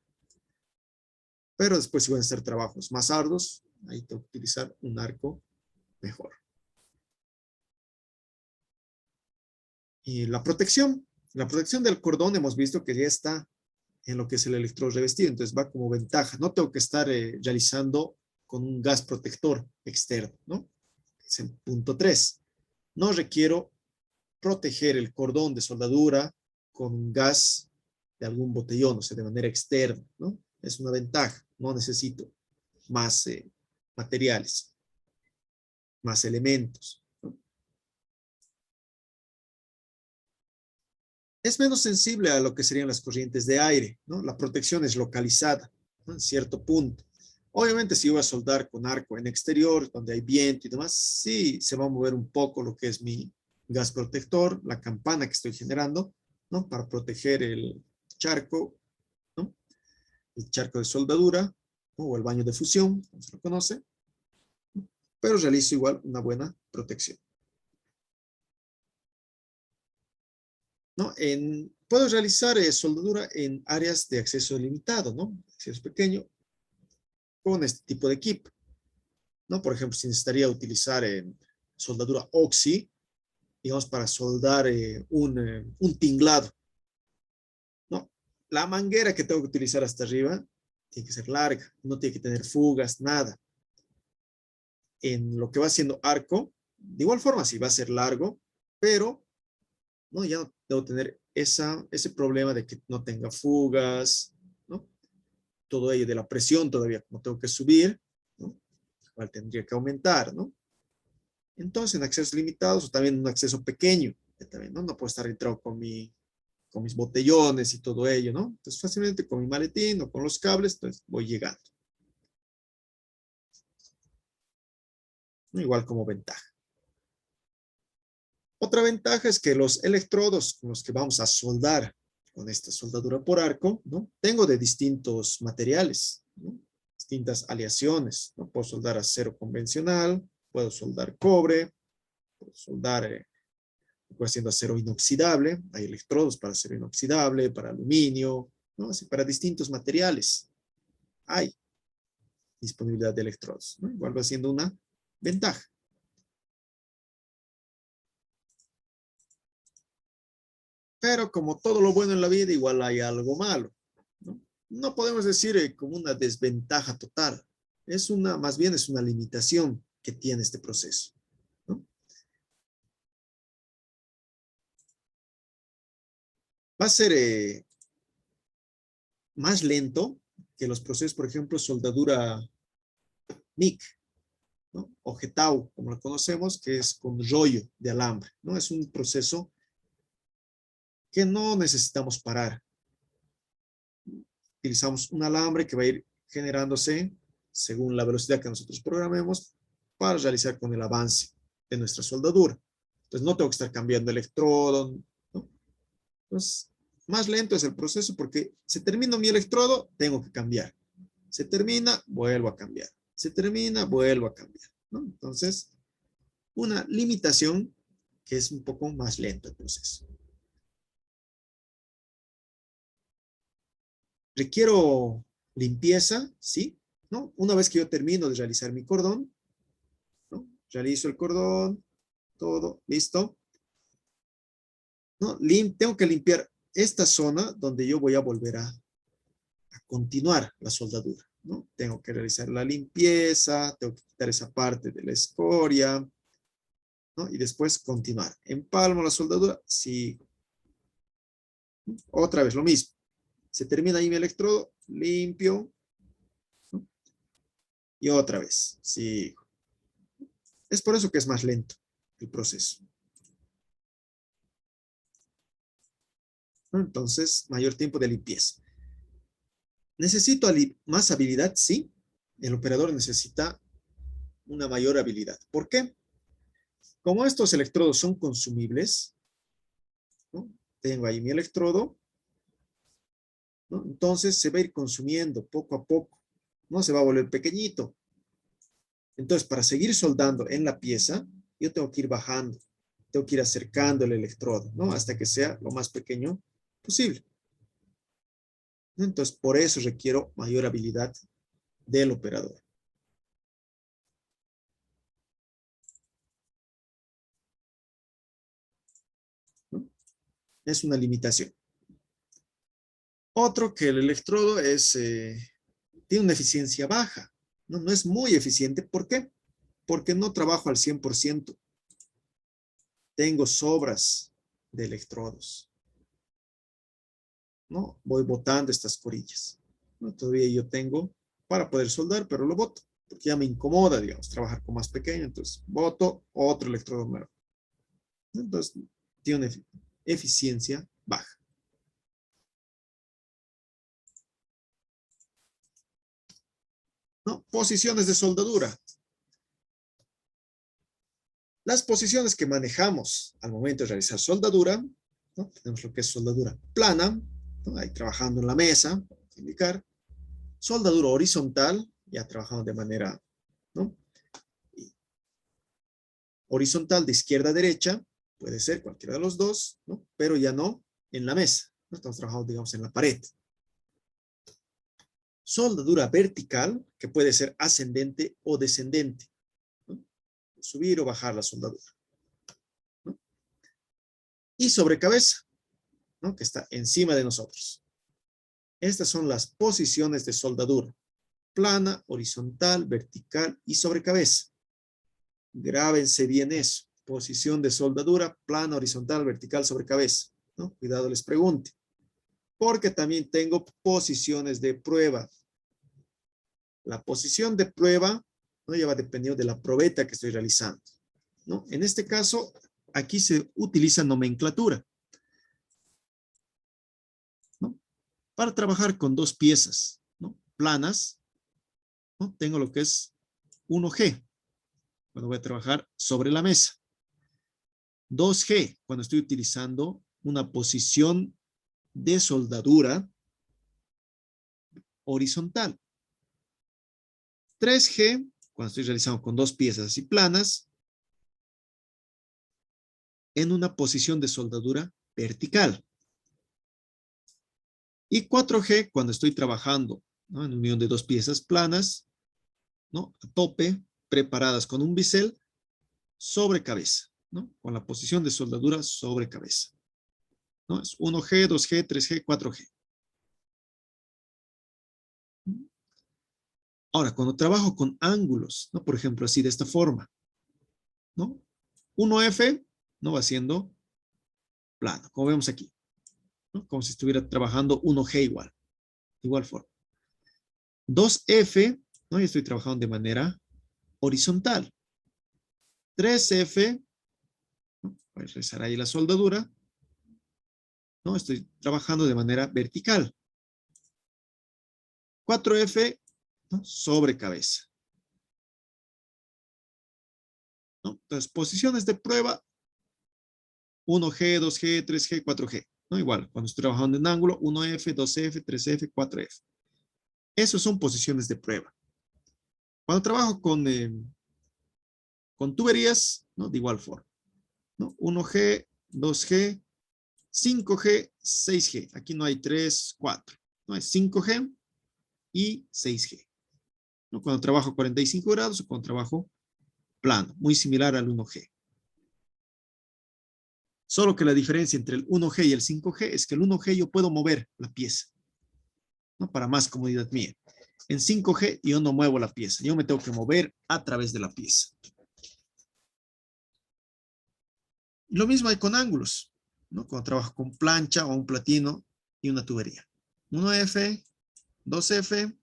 Pero después si van a ser trabajos más arduos, ahí tengo que utilizar un arco mejor. Y la protección del cordón hemos visto que ya está en lo que es el electrodo revestido, entonces va como ventaja. No tengo que estar realizando con un gas protector externo, ¿no? Es el punto 3. No requiero proteger el cordón de soldadura con un gas de algún botellón, o sea, de manera externa, ¿no? Es una ventaja, no necesito más materiales, más elementos, ¿no? Es menos sensible a lo que serían las corrientes de aire, ¿no? La protección es localizada, ¿no? En cierto punto. Obviamente, si yo voy a soldar con arco en exterior, donde hay viento y demás, sí se va a mover un poco lo que es mi gas protector, la campana que estoy generando, ¿no? Para proteger el charco, ¿no? El charco de soldadura, ¿no? O el baño de fusión, como se lo conoce, ¿no? Pero realizo igual una buena protección, ¿no? Puedo realizar soldadura en áreas de acceso limitado, ¿no? Acceso pequeño, con este tipo de equipo, ¿no? Por ejemplo, si necesitaría utilizar soldadura oxi, digamos, para soldar un tinglado, ¿no? La manguera que tengo que utilizar hasta arriba tiene que ser larga, no tiene que tener fugas, nada. En lo que va siendo arco, de igual forma, sí va a ser largo, pero ¿no? Ya no debo tener ese problema de que no tenga fugas, ¿no? Todo ello de la presión todavía, como tengo que subir, ¿no? Igual tendría que aumentar, ¿no? Entonces, en accesos limitados o también un acceso pequeño, también, ¿no? No puedo estar entrado con mis botellones y todo ello, ¿no? Entonces, fácilmente con mi maletín o con los cables, entonces voy llegando, ¿no? Igual como ventaja. Otra ventaja es que los electrodos con los que vamos a soldar con esta soldadura por arco, ¿no? Tengo de distintos materiales, ¿no? Distintas aleaciones, ¿no? Puedo soldar acero convencional, puedo soldar cobre, puedo soldar haciendo acero inoxidable, hay electrodos para acero inoxidable, para aluminio, ¿no? Así, para distintos materiales hay disponibilidad de electrodos, ¿no? Igual va siendo una ventaja. Pero como todo lo bueno en la vida, igual hay algo malo, ¿no? No podemos decir como una desventaja total. Más bien es una limitación que tiene este proceso, ¿no? Va a ser más lento que los procesos, por ejemplo, soldadura MIG, ¿no? O Getau, como lo conocemos, que es con rollo de alambre, ¿no? Es un proceso que no necesitamos parar. Utilizamos un alambre que va a ir generándose según la velocidad que nosotros programemos para realizar con el avance de nuestra soldadura. Entonces no tengo que estar cambiando electrodo, ¿no? Entonces, más lento es el proceso porque se termina mi electrodo, tengo que cambiar. Se termina, vuelvo a cambiar. Se termina, vuelvo a cambiar, ¿no? Entonces, una limitación que es un poco más lento el proceso. Requiero limpieza, ¿sí? ¿No? Una vez que yo termino de realizar mi cordón, ¿no? Realizo el cordón, todo, listo, ¿no? Tengo que limpiar esta zona donde yo voy a volver a continuar la soldadura, ¿no? Tengo que realizar la limpieza, tengo que quitar esa parte de la escoria, ¿no? Y después continuar. Empalmo la soldadura, sigo. Otra vez lo mismo. Se termina ahí mi electrodo, limpio, ¿no? Y otra vez, sigo. Es por eso que es más lento el proceso, ¿no? Entonces, mayor tiempo de limpieza. ¿Necesito más habilidad? Sí. El operador necesita una mayor habilidad. ¿Por qué? Como estos electrodos son consumibles, ¿no? Tengo ahí mi electrodo, ¿no? Entonces se va a ir consumiendo poco a poco, ¿no? Se va a volver pequeñito. Entonces, para seguir soldando en la pieza, yo tengo que ir bajando, tengo que ir acercando el electrodo, ¿no? Hasta que sea lo más pequeño posible. Entonces, por eso requiero mayor habilidad del operador. ¿No? Es una limitación. Otro que el electrodo tiene una eficiencia baja, ¿no? No es muy eficiente. ¿Por qué? Porque no trabajo al 100%. Tengo sobras de electrodos, ¿no? Voy botando estas corillas, ¿no? Todavía yo tengo para poder soldar, pero lo boto, porque ya me incomoda, digamos, trabajar con más pequeño. Entonces, boto otro electrodo nuevo. Entonces, tiene una eficiencia baja. ¿No? Posiciones de soldadura. Las posiciones que manejamos al momento de realizar soldadura, ¿no? Tenemos lo que es soldadura plana, ¿no? Ahí trabajando en la mesa, vamos a indicar. Soldadura horizontal, ya trabajamos de manera, ¿no? Horizontal de izquierda a derecha, puede ser cualquiera de los dos, ¿no? Pero ya no en la mesa, ¿no? Estamos trabajando, digamos, en la pared. Soldadura vertical, que puede ser ascendente o descendente, ¿no? Subir o bajar la soldadura, ¿no? Y sobre cabeza, ¿no? Que está encima de nosotros. Estas son las posiciones de soldadura: plana, horizontal, vertical y sobre cabeza. Grábense bien eso. Posición de soldadura, plana, horizontal, vertical, sobre cabeza, ¿no? Cuidado, les pregunte. Porque también tengo posiciones de prueba. La posición de prueba, ¿no? Ya va dependiendo de la probeta que estoy realizando, ¿no? En este caso, aquí se utiliza nomenclatura, ¿no? Para trabajar con dos piezas, ¿no? Planas, ¿no? Tengo lo que es 1G, cuando voy a trabajar sobre la mesa. 2G, cuando estoy utilizando una posición de soldadura horizontal. 3G, cuando estoy realizando con dos piezas así planas, en una posición de soldadura vertical. Y 4G, cuando estoy trabajando, ¿no? En unión de dos piezas planas, ¿no? A tope, preparadas con un bisel sobre cabeza, ¿no? Con la posición de soldadura sobre cabeza, ¿no? Es 1G, 2G, 3G, 4G. Ahora, cuando trabajo con ángulos, ¿no? Por ejemplo, así de esta forma, ¿no? 1F, ¿no? Va siendo plano, como vemos aquí, ¿no? Como si estuviera trabajando 1G igual forma. 2F, ¿no? Y estoy trabajando de manera horizontal. 3F, ¿no? Voy a realizar ahí la soldadura, ¿no? Estoy trabajando de manera vertical. 4F, ¿no? Sobre cabeza, ¿no? Entonces, posiciones de prueba: 1G, 2G, 3G, 4G, ¿no? Igual, cuando estoy trabajando en ángulo, 1F, 2F, 3F, 4F. Esas son posiciones de prueba. Cuando trabajo con tuberías, ¿no? De igual forma, ¿no? 1G, 2G, 5G, 6G. Aquí no hay 3, 4. No hay 5G y 6G, ¿no? Cuando trabajo 45 grados o cuando trabajo plano, muy similar al 1G. Solo que la diferencia entre el 1G y el 5G es que el 1G yo puedo mover la pieza, ¿no? Para más comodidad mía. En 5G yo no muevo la pieza, yo me tengo que mover a través de la pieza. Y lo mismo hay con ángulos, ¿no? Cuando trabajo con plancha o un platino y una tubería. 1F, 2F,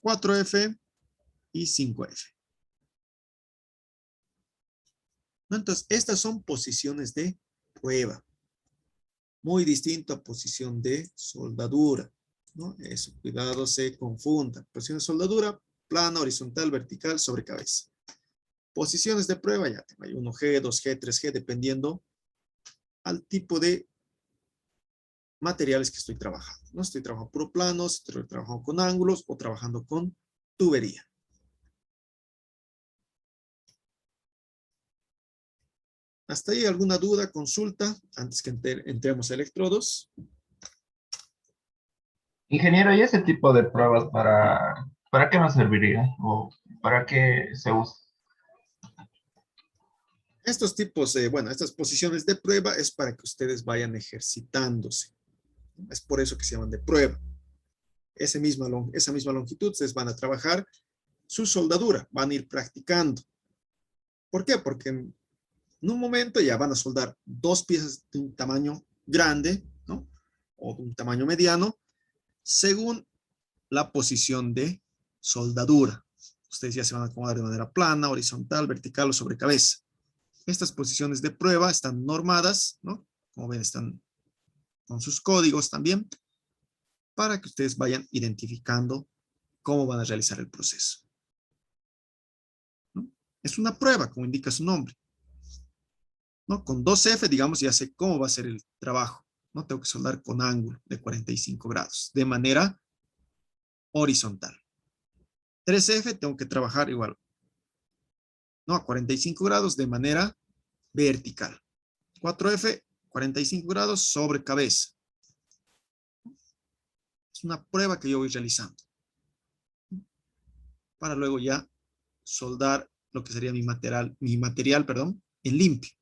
4F y 5F. ¿No? Entonces, estas son posiciones de prueba. Muy distinto a posición de soldadura, ¿no? Eso, cuidado, se confunda. Posición de soldadura, plana, horizontal, vertical, sobre cabeza. Posiciones de prueba, ya tengo ahí 1G, 2G, 3G, dependiendo al tipo de materiales que estoy trabajando, ¿no? Estoy trabajando puro planos, estoy trabajando con ángulos o trabajando con tubería. ¿Hasta ahí alguna duda, consulta, antes que entremos a electrodos? Ingeniero, ¿y ese tipo de pruebas para qué nos serviría? ¿O para qué se usa? Estos tipos, bueno, estas posiciones de prueba es para que ustedes vayan ejercitándose. Es por eso que se llaman de prueba. Esa misma longitud, ustedes van a trabajar su soldadura, van a ir practicando. ¿Por qué? Porque en un momento ya van a soldar dos piezas de un tamaño grande, ¿no? O de un tamaño mediano, según la posición de soldadura. Ustedes ya se van a acomodar de manera plana, horizontal, vertical o sobre cabeza. Estas posiciones de prueba están normadas, ¿no? Como ven, están con sus códigos también, para que ustedes vayan identificando cómo van a realizar el proceso, ¿no? Es una prueba, como indica su nombre, ¿no? Con 2F, digamos, ya sé cómo va a ser el trabajo, ¿no? Tengo que soldar con ángulo de 45 grados, de manera horizontal. 3F, tengo que trabajar igual, ¿no? A 45 grados de manera vertical. 4F, 45 grados sobre cabeza. Es una prueba que yo voy realizando, para luego ya soldar lo que sería mi material, perdón, en limpio.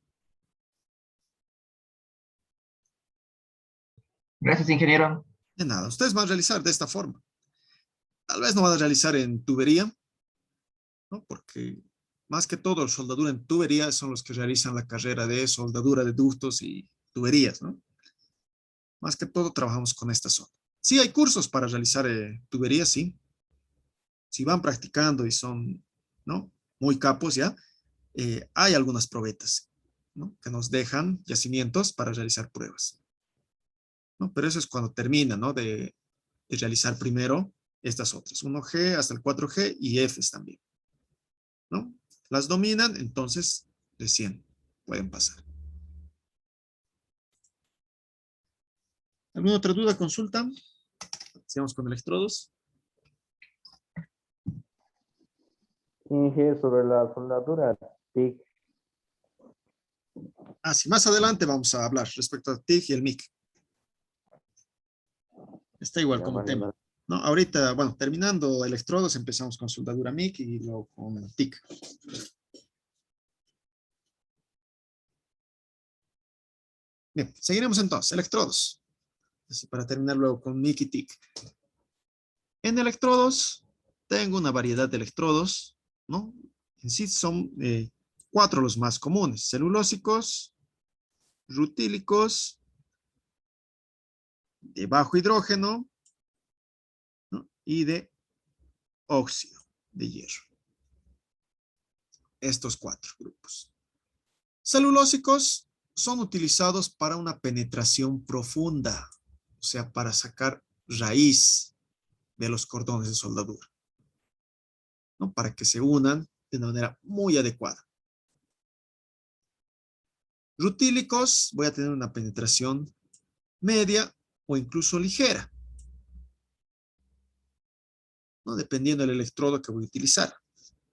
Gracias, ingeniero. De nada, ustedes van a realizar de esta forma. Tal vez no van a realizar en tubería, ¿no? Porque más que todo, soldadura en tubería son los que realizan la carrera de soldadura de ductos y tuberías, ¿no? Más que todo trabajamos con esta zona. Sí hay cursos para realizar tuberías, sí. Si van practicando y son, ¿no? Muy capos ya, hay algunas probetas, ¿no? Que nos dejan yacimientos para realizar pruebas, ¿no? Pero eso es cuando termina, ¿no? De realizar primero estas otras, 1G hasta el 4G y Fs también, ¿no? Las dominan, entonces recién pueden pasar. ¿Alguna otra duda, consulta? Sigamos con electrodos. Inge, sobre la soldadura TIC. Sí, más adelante vamos a hablar respecto a TIG y el MIG. Está igual Ya, como vale, tema, vale. ¿no? Ahorita, bueno, terminando electrodos, empezamos con soldadura MIG y luego con TIG. Bien, seguiremos entonces, electrodos. Así para terminar luego con MIG y TIG. En electrodos, tengo una variedad de electrodos, ¿no? En sí son 4 los más comunes: celulósicos, rutílicos, de bajo hidrógeno, ¿no? Y de óxido de hierro. Estos 4 grupos. Celulósicos son utilizados para una penetración profunda, o sea, para sacar raíz de los cordones de soldadura, ¿no? Para que se unan de una manera muy adecuada. Rutílicos, voy a tener una penetración media o incluso ligera, ¿no? Dependiendo del electrodo que voy a utilizar.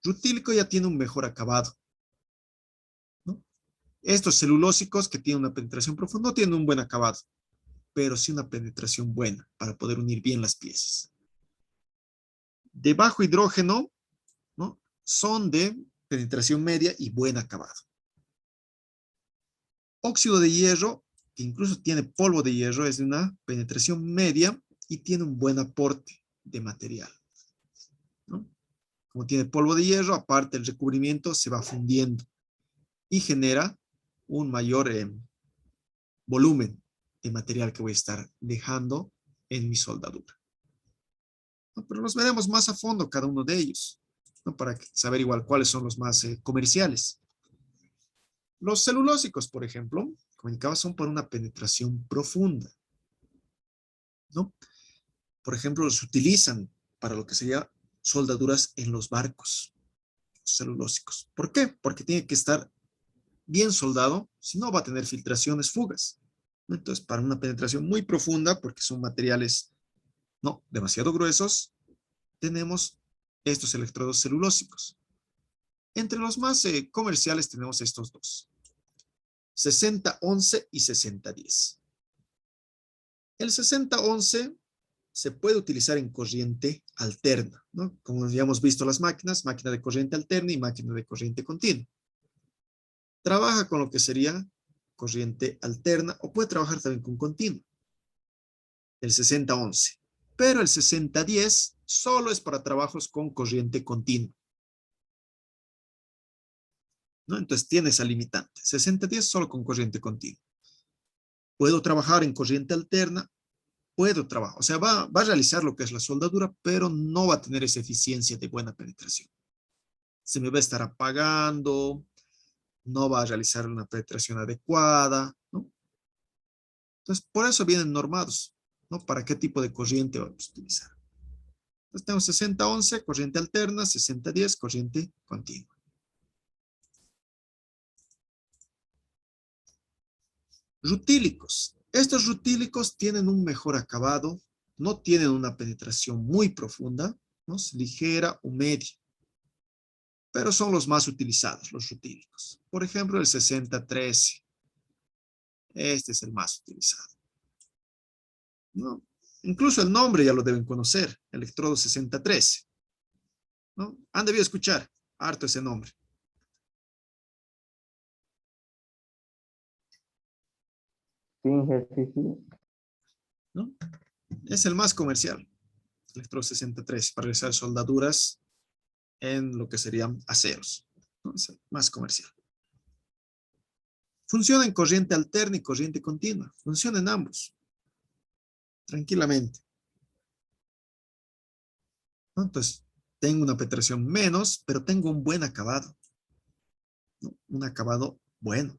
Rutílico ya tiene un mejor acabado, ¿no? Estos celulósicos que tienen una penetración profunda no tienen un buen acabado, pero sí una penetración buena para poder unir bien las piezas. De bajo hidrógeno, ¿no? Son de penetración media y buen acabado. Óxido de hierro, que incluso tiene polvo de hierro, es de una penetración media y tiene un buen aporte de material, ¿no? Como tiene polvo de hierro, aparte el recubrimiento se va fundiendo y genera un mayor volumen de material que voy a estar dejando en mi soldadura, ¿no? Pero los veremos más a fondo cada uno de ellos, ¿no? Para saber igual cuáles son los más comerciales. Los celulósicos, por ejemplo, como indicaba, son por una penetración profunda, ¿no? Por ejemplo, los utilizan para lo que sería soldaduras en los barcos celulósicos. ¿Por qué? Porque tiene que estar bien soldado, si no va a tener filtraciones, fugas, ¿no? Entonces, para una penetración muy profunda, porque son materiales no demasiado gruesos, tenemos estos electrodos celulósicos. Entre los más comerciales tenemos estos dos, 6011 y 6010. El 6011 se puede utilizar en corriente alterna, ¿no? Como ya hemos visto las máquinas, máquina de corriente alterna y máquina de corriente continua. Trabaja con lo que sería corriente alterna o puede trabajar también con continua. El 6011. Pero el 6010 solo es para trabajos con corriente continua, ¿no? Entonces tiene esa limitante. 6010 solo con corriente continua. Puedo trabajar en corriente alterna, puedo trabajar, o sea, va a realizar lo que es la soldadura, pero no va a tener esa eficiencia de buena penetración. Se me va a estar apagando, no va a realizar una penetración adecuada, ¿no? Entonces, por eso vienen normados, ¿no? ¿Para qué tipo de corriente vamos a utilizar? Entonces, tenemos 6011, corriente alterna, 6010, corriente continua. Rutílicos. Estos rutílicos tienen un mejor acabado, no tienen una penetración muy profunda, ¿no? Es ligera o media, pero son los más utilizados, los rutílicos. Por ejemplo, el 6013. Este es el más utilizado, ¿no? Incluso el nombre ya lo deben conocer, electrodo 6013, ¿no? Han debido escuchar harto ese nombre. Sin jefe, sí. ¿No? Es el más comercial, electrodo 6013, para realizar soldaduras en lo que serían aceros, ¿no? Es el más comercial. Funciona en corriente alterna y corriente continua. Funciona en ambos, tranquilamente, ¿no? Entonces, tengo una penetración menos, pero tengo un buen acabado, ¿no? Un acabado bueno,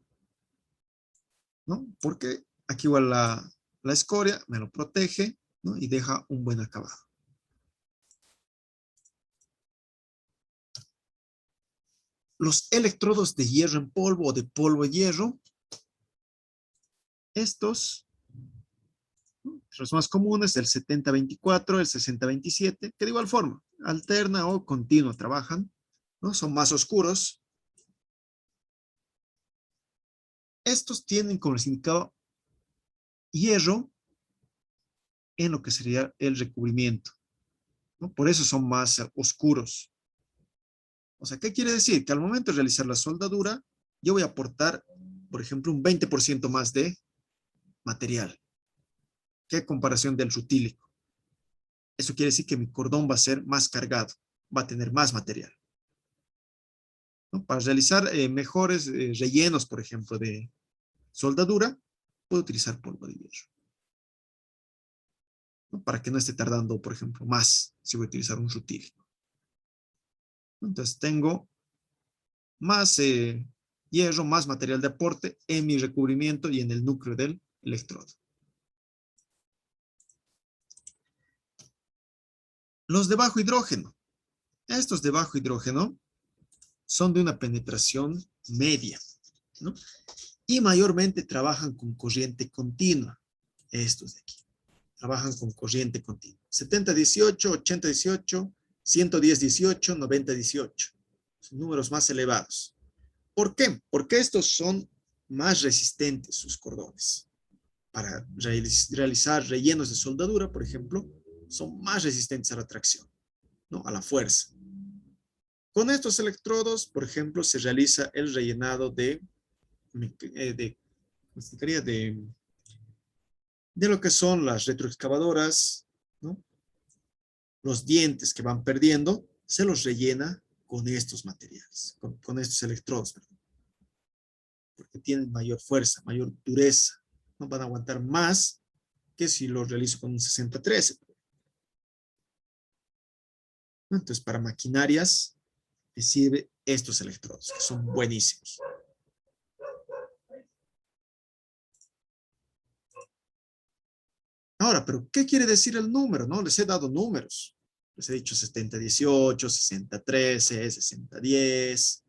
¿no? Porque aquí igual la escoria me lo protege, ¿no? Y deja un buen acabado. Los electrodos de hierro en polvo o de polvo de hierro, estos, ¿no? Los más comunes, el 7024, el 6027, que de igual forma, alterna o continua trabajan, ¿no? Son más oscuros. Estos tienen como significado hierro en lo que sería el recubrimiento, ¿no? Por eso son más oscuros. O sea, ¿qué quiere decir? Que al momento de realizar la soldadura, yo voy a aportar, por ejemplo, un 20% más de material. ¿Qué comparación del rutílico? Eso quiere decir que mi cordón va a ser más cargado, va a tener más material, ¿no? Para realizar mejores rellenos, por ejemplo, de soldadura, puedo utilizar polvo de hierro, ¿no? Para que no esté tardando, por ejemplo, más si voy a utilizar un rutílico. Entonces tengo más hierro, más material de aporte en mi recubrimiento y en el núcleo del electrodo. Los de bajo hidrógeno. Estos de bajo hidrógeno son de una penetración media, ¿no? Y mayormente trabajan con corriente continua. Estos de aquí. Trabajan con corriente continua. 70-18, 80-18, 110-18, 90-18. Son números más elevados. ¿Por qué? Porque estos son más resistentes, sus cordones. Para realizar rellenos de soldadura, por ejemplo, son más resistentes a la tracción, ¿no? A la fuerza. Con estos electrodos, por ejemplo, se realiza el rellenado de lo que son las retroexcavadoras, ¿no? Los dientes que van perdiendo, se los rellena con estos materiales, con estos electrodos, perdón, porque tienen mayor fuerza, mayor dureza, no van a aguantar más que si lo realizo con un 6013. Entonces, para maquinarias, me sirve estos electrodos, que son buenísimos. Ahora, ¿pero qué quiere decir el número? ¿No? Les he dado números. Les he dicho 7018, 6013, 6010,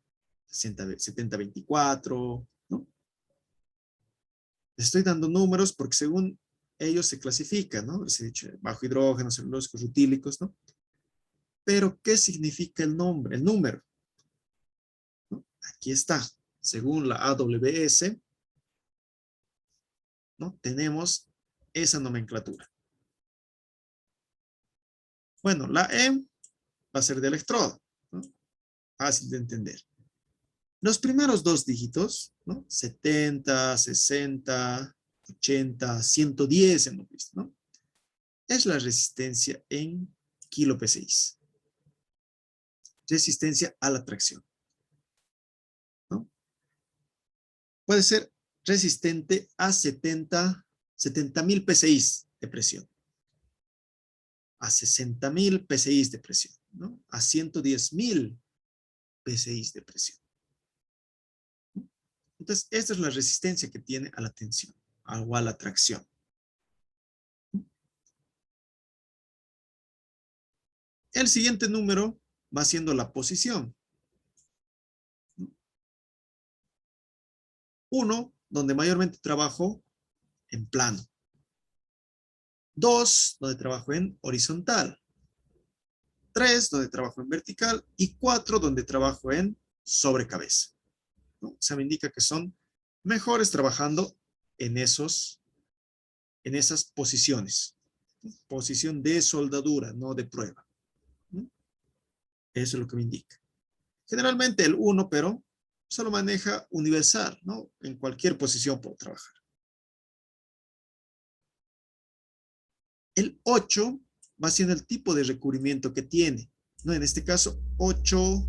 7024, ¿no? Les estoy dando números porque según ellos se clasifican, ¿no? Les he dicho bajo hidrógeno, celulósicos, rutílicos, ¿no? Pero, ¿qué significa el nombre, el número? ¿No? Aquí está. Según la AWS, ¿no? Tenemos esa nomenclatura. Bueno, la E va a ser de electrodo, ¿no? Fácil de entender. Los primeros dos dígitos, ¿no? 70, 60, 80, 110 hemos visto, ¿no? Es la resistencia en kilo P6. Resistencia a la tracción, ¿no? Puede ser resistente a 70.000 PSI de presión, a 60.000 PSI de presión, ¿no? A 110.000 PSI de presión. Entonces, esta es la resistencia que tiene a la tensión o a la tracción. El siguiente número va siendo la posición. 1, donde mayormente trabajo en plano. 2, donde trabajo en horizontal. 3, donde trabajo en vertical. Y 4, donde trabajo en sobre cabeza, ¿no? O sea, me indica que son mejores trabajando en esas posiciones. Posición de soldadura, no de prueba. Eso es lo que me indica. Generalmente el 1, pero solo maneja universal, ¿no? En cualquier posición puedo trabajar. El 8 va siendo el tipo de recubrimiento que tiene, ¿no? En este caso, 8,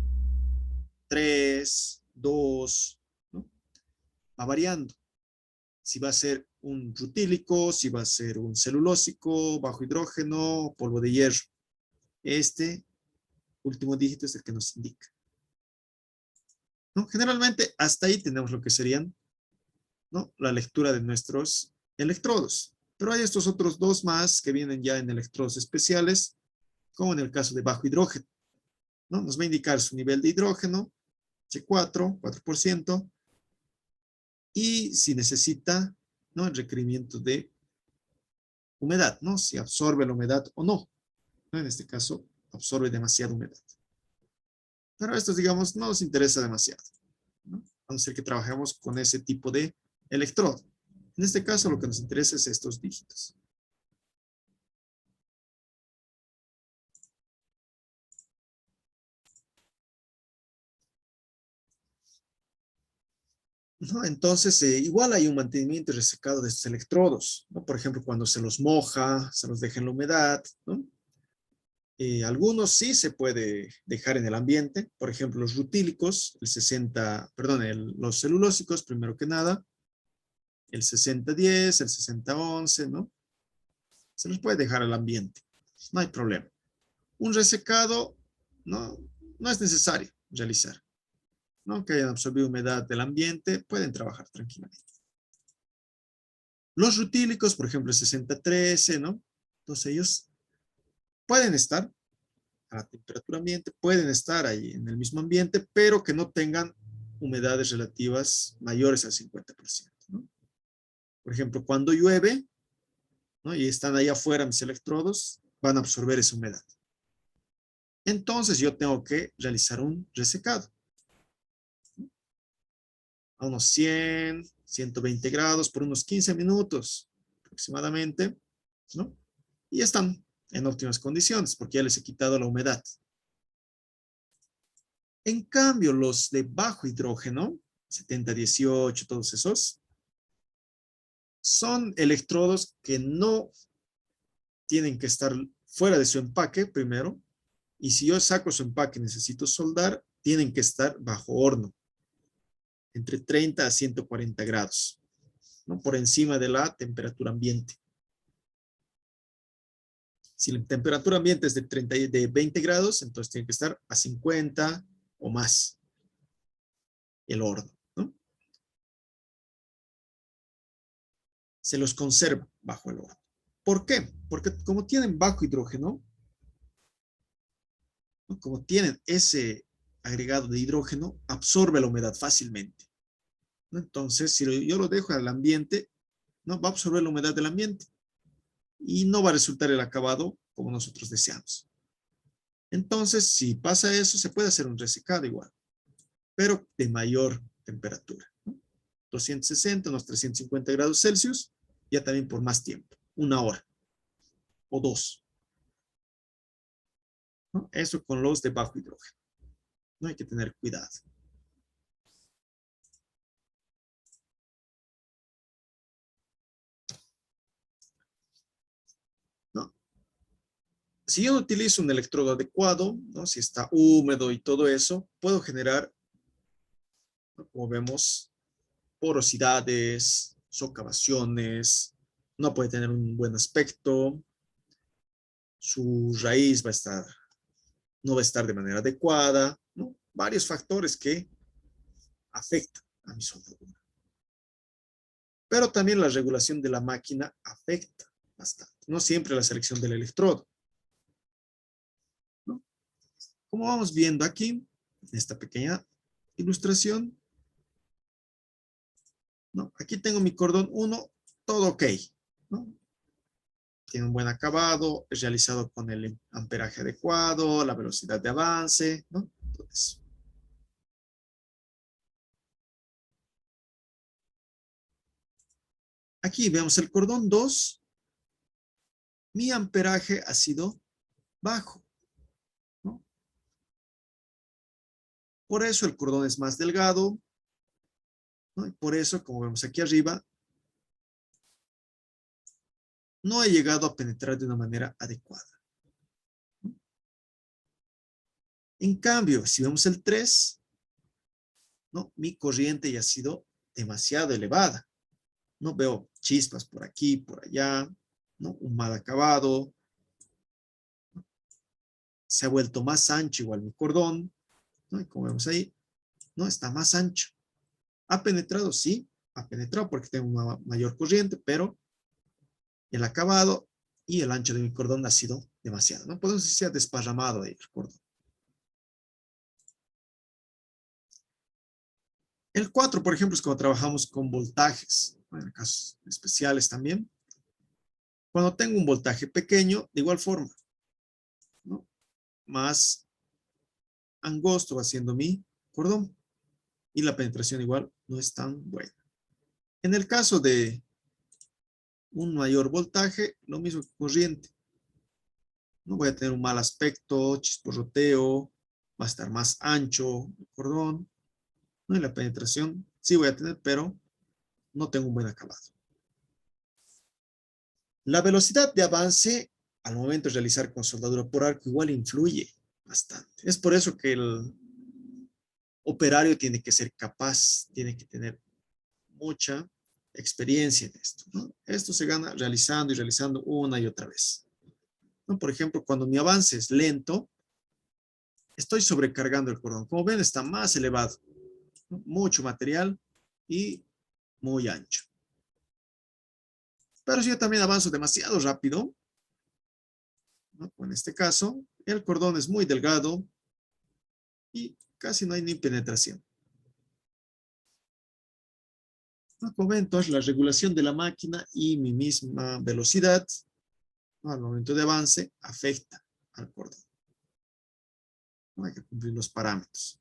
3, 2, ¿no? Va variando. Si va a ser un rutílico, si va a ser un celulósico, bajo hidrógeno, polvo de hierro. Este último dígito es el que nos indica, ¿no? Generalmente hasta ahí tenemos lo que serían, ¿no? La lectura de nuestros electrodos. Pero hay estos otros dos más que vienen ya en electrodos especiales, como en el caso de bajo hidrógeno, ¿no? Nos va a indicar su nivel de hidrógeno, C4, 4%, y si necesita, ¿no? El requerimiento de humedad, ¿no? Si absorbe la humedad o no, ¿no? En este caso, absorbe demasiada humedad. Pero esto, digamos, no nos interesa demasiado, ¿no? A no ser que trabajemos con ese tipo de electrodo. En este caso, lo que nos interesa es estos dígitos. ¿No? Entonces, igual hay un mantenimiento y resecado de estos electrodos, ¿no? Por ejemplo, cuando se los moja, se los deja en la humedad, ¿no? Algunos sí se puede dejar en el ambiente, por ejemplo, los rutílicos, los celulósicos, primero que nada, el 60-10, el 60-11, ¿no? Se los puede dejar al ambiente, no hay problema. Un resecado no es necesario realizar, ¿no? Que hayan absorbido humedad del ambiente, pueden trabajar tranquilamente. Los rutílicos, por ejemplo, el 60-13, ¿no? Entonces ellos pueden estar a la temperatura ambiente, pueden estar ahí en el mismo ambiente, pero que no tengan humedades relativas mayores al 50%, ¿no? Por ejemplo, cuando llueve, ¿no? Y están ahí afuera mis electrodos, van a absorber esa humedad. Entonces yo tengo que realizar un resecado, ¿no? A unos 100, 120 grados por unos 15 minutos aproximadamente, ¿no? Y están en óptimas condiciones porque ya les he quitado la humedad. En cambio, los de bajo hidrógeno, 70-18, todos esos, son electrodos que no tienen que estar fuera de su empaque primero, y si yo saco su empaque y necesito soldar, tienen que estar bajo horno, entre 30 a 140 grados, ¿no? Por encima de la temperatura ambiente. Si la temperatura ambiente es de 20 grados, entonces tiene que estar a 50 o más el horno, ¿no? Se los conserva bajo el horno. ¿Por qué? Porque como tienen bajo hidrógeno, ¿no? Como tienen ese agregado de hidrógeno, absorbe la humedad fácilmente, ¿no? Entonces, si yo lo dejo al ambiente, ¿no? Va a absorber la humedad del ambiente y no va a resultar el acabado como nosotros deseamos. Entonces, si pasa eso, se puede hacer un resecado igual, pero de mayor temperatura, ¿no? 260, unos 350 grados Celsius, ya también por más tiempo, 1 hora o 2. ¿No? Eso con los de bajo hidrógeno. No hay que tener cuidado. ¿No? Si yo no utilizo un electrodo adecuado, ¿no? Si está húmedo y todo eso, puedo generar, ¿no? Como vemos, porosidades, socavaciones, no puede tener un buen aspecto, su raíz no va a estar de manera adecuada, ¿no? Varios factores que afectan a mi soldadura. Pero también la regulación de la máquina afecta bastante. No siempre la selección del electrodo, ¿no? Como vamos viendo aquí, en esta pequeña ilustración, ¿no? Aquí tengo mi cordón 1, todo ok, ¿no? Tiene un buen acabado, es realizado con el amperaje adecuado, la velocidad de avance, ¿no? Entonces, aquí vemos el cordón 2. Mi amperaje ha sido bajo, ¿no? Por eso el cordón es más delgado, ¿no? Y por eso, como vemos aquí arriba, no he llegado a penetrar de una manera adecuada. En cambio, si vemos el 3, ¿no? Mi corriente ya ha sido demasiado elevada. No veo chispas por aquí, por allá, ¿no? Un mal acabado. Se ha vuelto más ancho igual mi cordón, ¿no? Y como vemos ahí, ¿no? Está más ancho. ¿Ha penetrado? Sí, ha penetrado porque tengo una mayor corriente, pero el acabado y el ancho de mi cordón ha sido demasiado. No podemos decir que se ha desparramado ahí el cordón. El 4, por ejemplo, es cuando trabajamos con voltajes, ¿no? En casos especiales también. Cuando tengo un voltaje pequeño, de igual forma, ¿no? Más angosto va siendo mi cordón y la penetración igual no es tan buena. En el caso de un mayor voltaje, lo mismo que corriente. No voy a tener un mal aspecto, chisporroteo, va a estar más ancho el cordón, ¿no? Y la penetración sí voy a tener, pero no tengo un buen acabado. La velocidad de avance al momento de realizar con soldadura por arco igual influye bastante. Es por eso que el operario tiene que ser capaz, tiene que tener mucha experiencia en esto, ¿no? Esto se gana realizando y realizando una y otra vez, ¿no? Por ejemplo, cuando mi avance es lento, estoy sobrecargando el cordón. Como ven, está más elevado, ¿no? Mucho material y muy ancho. Pero si yo también avanzo demasiado rápido, ¿no? En este caso, el cordón es muy delgado y casi no hay ni penetración. ¿No? Como ven, entonces la regulación de la máquina y mi misma velocidad, ¿no? Al momento de avance afecta al cordón. No hay que cumplir los parámetros.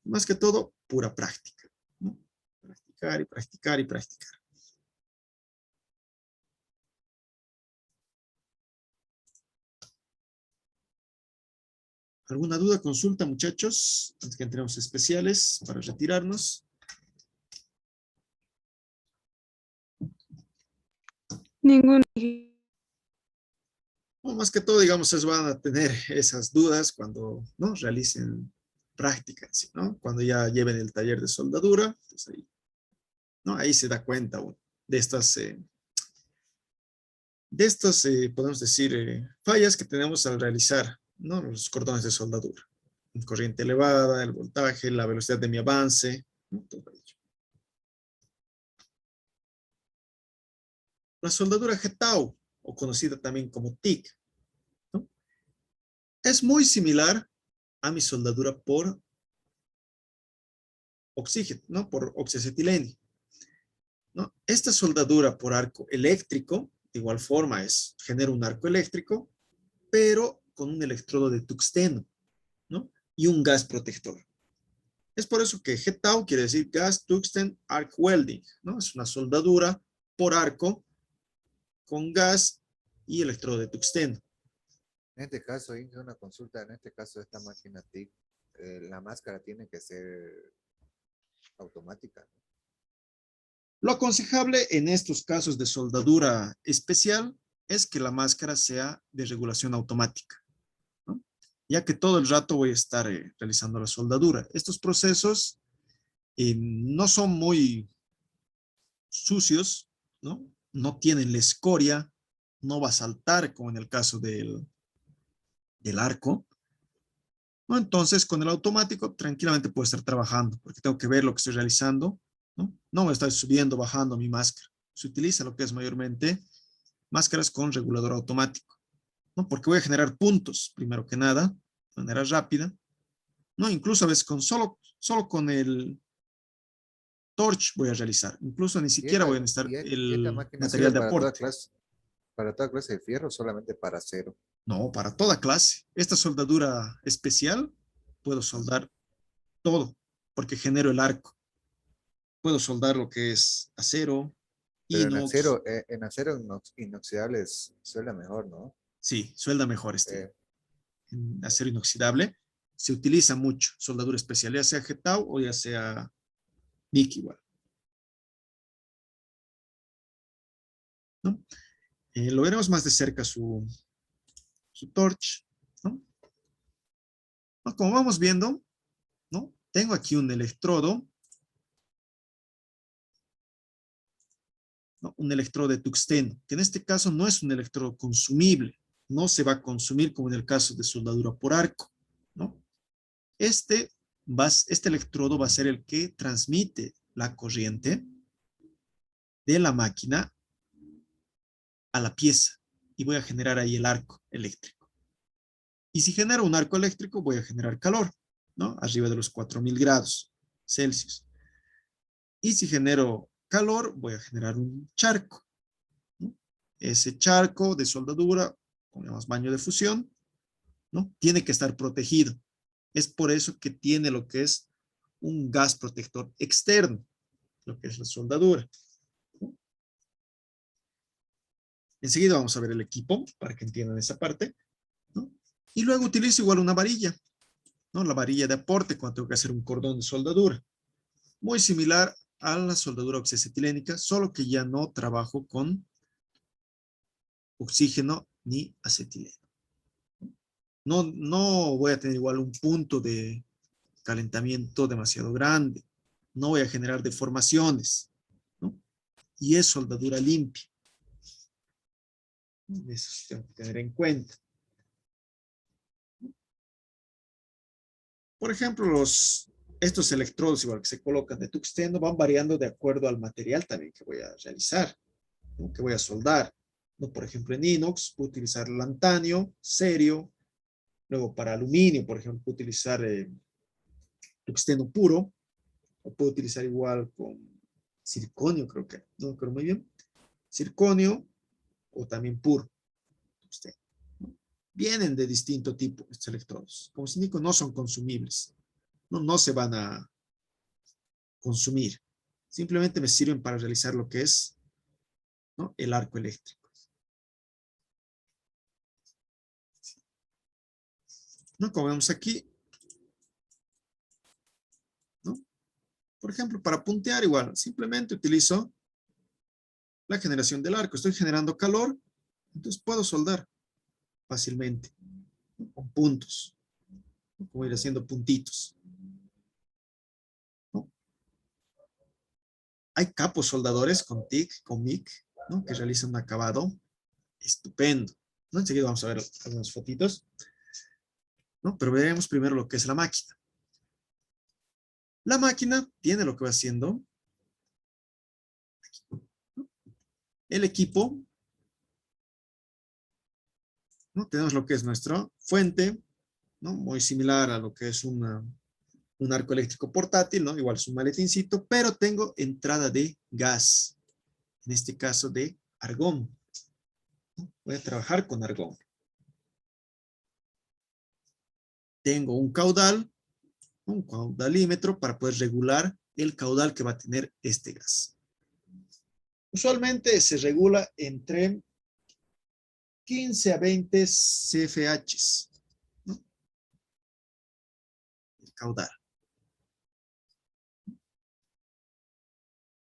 Más que todo, pura práctica, ¿no? Practicar y practicar y practicar. ¿Alguna duda, consulta, muchachos? Antes que entremos especiales para retirarnos. Ningún. No, más que todo, digamos, van a tener esas dudas cuando, ¿no? Realicen prácticas, ¿no? Cuando ya lleven el taller de soldadura, pues ahí, ¿no? Ahí se da cuenta uno de estas, podemos decir, fallas que tenemos al realizar, ¿no? Los cordones de soldadura. Corriente elevada, el voltaje, la velocidad de mi avance, ¿no? Todo ello. La soldadura Getau, o conocida también como TIG, ¿no? Es muy similar a mi soldadura por oxígeno, ¿no? Por oxiacetilenio, ¿no? Esta soldadura por arco eléctrico, de igual forma, genera un arco eléctrico, pero con un electrodo de tuxteno, ¿no? Y un gas protector. Es por eso que GTAW quiere decir Gas Tungsten Arc Welding, ¿no? Es una soldadura por arco con gas y electrodo de tuxteno. En este caso, hice una consulta, en este caso, esta máquina TIC, la máscara tiene que ser automática. Lo aconsejable en estos casos de soldadura especial es que la máscara sea de regulación automática, ¿no? Ya que todo el rato voy a estar realizando la soldadura. Estos procesos no son muy sucios, ¿no? No tienen la escoria, no va a saltar como en el caso del arco, ¿no? Entonces, con el automático tranquilamente puedo estar trabajando porque tengo que ver lo que estoy realizando, ¿no? No voy a estar subiendo, bajando mi máscara. Se utiliza lo que es mayormente máscaras con regulador automático, ¿no? Porque voy a generar puntos, primero que nada, de manera rápida, ¿no? Incluso a veces solo con el torch voy a realizar. Incluso ni siquiera voy a necesitar y esta el máquina material sirve de aporte. para toda clase de fierro, solamente para acero. No, para toda clase. Esta soldadura especial puedo soldar todo porque genero el arco. Puedo soldar lo que es acero, Pero inox. en acero inoxidable suena mejor, ¿no? Sí, suelda mejor Eh, en acero inoxidable. Se utiliza mucho soldadura especial, ya sea GTAW o ya sea MIG igual, ¿no? Lo veremos más de cerca su torch, ¿no? ¿No? Como vamos viendo, ¿no? Tengo aquí un electrodo, ¿no? Un electrodo de tuxteno, que en este caso no es un electrodo consumible, no se va a consumir como en el caso de soldadura por arco, ¿no? Este electrodo va a ser el que transmite la corriente de la máquina a la pieza y voy a generar ahí el arco eléctrico. Y si genero un arco eléctrico, voy a generar calor, ¿no? Arriba de los 4000 grados Celsius. Y si genero calor, voy a generar un charco, ¿no? Ese charco de soldadura, ponemos baño de fusión, ¿no? Tiene que estar protegido. Es por eso que tiene lo que es un gas protector externo, lo que es la soldadura, ¿no? Enseguida vamos a ver el equipo para que entiendan esa parte, ¿no? Y luego utilizo igual una varilla, ¿no? La varilla de aporte cuando tengo que hacer un cordón de soldadura. Muy similar a la soldadura oxiacetilénica, solo que ya no trabajo con oxígeno ni acetileno. No voy a tener igual un punto de calentamiento demasiado grande. No voy a generar deformaciones, ¿no? Y es soldadura limpia. Eso sí tengo que tener en cuenta. Por ejemplo, estos electrodos, igual que se colocan de tuxteno, van variando de acuerdo al material también que voy a realizar, ¿no? Que voy a soldar, ¿no? Por ejemplo, en inox, puedo utilizar lantanio, cerio. Luego, para aluminio, por ejemplo, puedo utilizar tuxteno puro, o puedo utilizar igual con circonio, creo que, no creo muy bien, circonio, o también puro. Tuxteno, ¿no? Vienen de distinto tipo estos electrodos. Como se indico, no son consumibles. No se van a consumir. Simplemente me sirven para realizar lo que es, ¿no? El arco eléctrico, ¿no? Como vemos aquí, ¿no? Por ejemplo, para puntear igual, simplemente utilizo la generación del arco. Estoy generando calor, entonces puedo soldar fácilmente, ¿no? Con puntos, ¿no? Como ir haciendo puntitos, ¿no? Hay capos soldadores con TIC, con MIG, ¿no? Que realizan un acabado estupendo, ¿no? Enseguida vamos a ver algunas fotitos, ¿no? Pero veremos primero lo que es la máquina. La máquina tiene lo que va haciendo. ¿No? El equipo, ¿no? Tenemos lo que es nuestra fuente, ¿no? Muy similar a lo que es un arco eléctrico portátil, ¿no? Igual es un maletincito, pero tengo entrada de gas, en este caso de argón. Voy a trabajar con argón. Tengo un caudalímetro para poder regular el caudal que va a tener este gas. Usualmente se regula entre 15 a 20 CFH, ¿no? El caudal.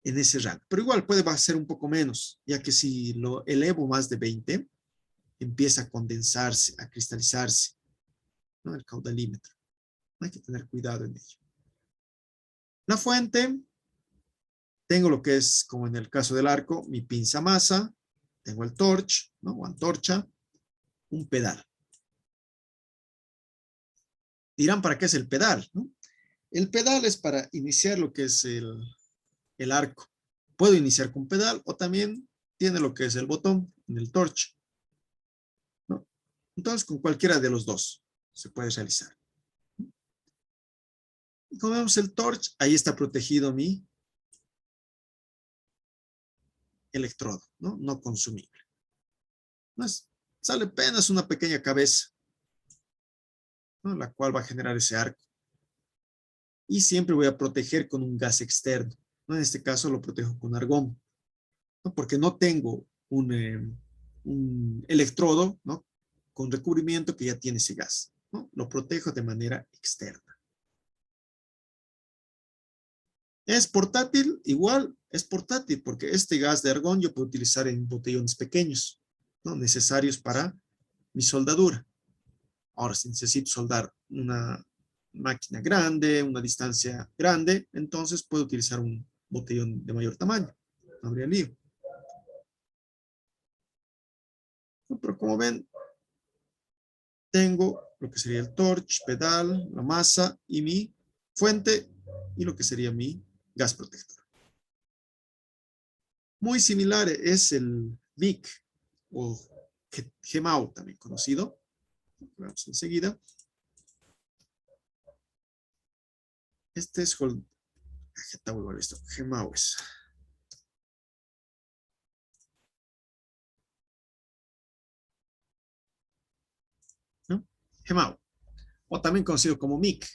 En ese rango. Pero igual puede ser un poco menos, ya que si lo elevo más de 20, empieza a condensarse, a cristalizarse, ¿no? El caudalímetro. Hay que tener cuidado en ello. La fuente, tengo lo que es, como en el caso del arco, mi pinza masa, tengo el torch, ¿no? O antorcha, un pedal. Dirán, ¿para qué es el pedal? ¿No? El pedal es para iniciar lo que es el arco. Puedo iniciar con pedal o también tiene lo que es el botón en el torch, ¿no? Entonces, con cualquiera de los dos se puede realizar. Y como vemos el torch, ahí está protegido mi electrodo, ¿no? No consumible. Sale apenas una pequeña cabeza, ¿no? La cual va a generar ese arco. Y siempre voy a proteger con un gas externo, ¿no? En este caso lo protejo con argón, ¿no? Porque no tengo un electrodo, ¿no? Con recubrimiento que ya tiene ese gas, ¿no? Lo protejo de manera externa. ¿Es portátil? Igual es portátil porque este gas de argón yo puedo utilizar en botellones pequeños, ¿no? Necesarios para mi soldadura. Ahora, si necesito soldar una máquina grande, una distancia grande, entonces puedo utilizar un botellón de mayor tamaño. No habría lío. Pero como ven, tengo lo que sería el torch, pedal, la masa y mi fuente y lo que sería mi gas protector. Muy similar es el MIC o GEMAO, también conocido. Vamos enseguida. Este es GEMAO es. ¿No? GEMAO, o también conocido como MIC,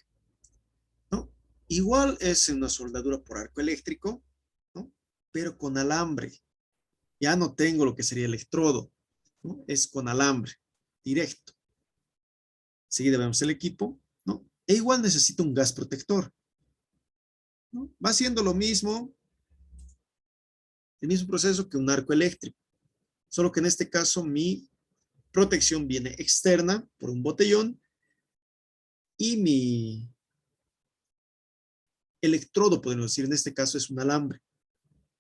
¿no? Igual es una soldadura por arco eléctrico, ¿no? Pero con alambre. Ya no tengo lo que sería electrodo, ¿no? Es con alambre, directo. Enseguida vemos el equipo, ¿no? E igual necesito un gas protector, ¿no? Va haciendo lo mismo, el mismo proceso que un arco eléctrico, solo que en este caso mi protección viene externa por un botellón y mi electrodo, podemos decir, en este caso es un alambre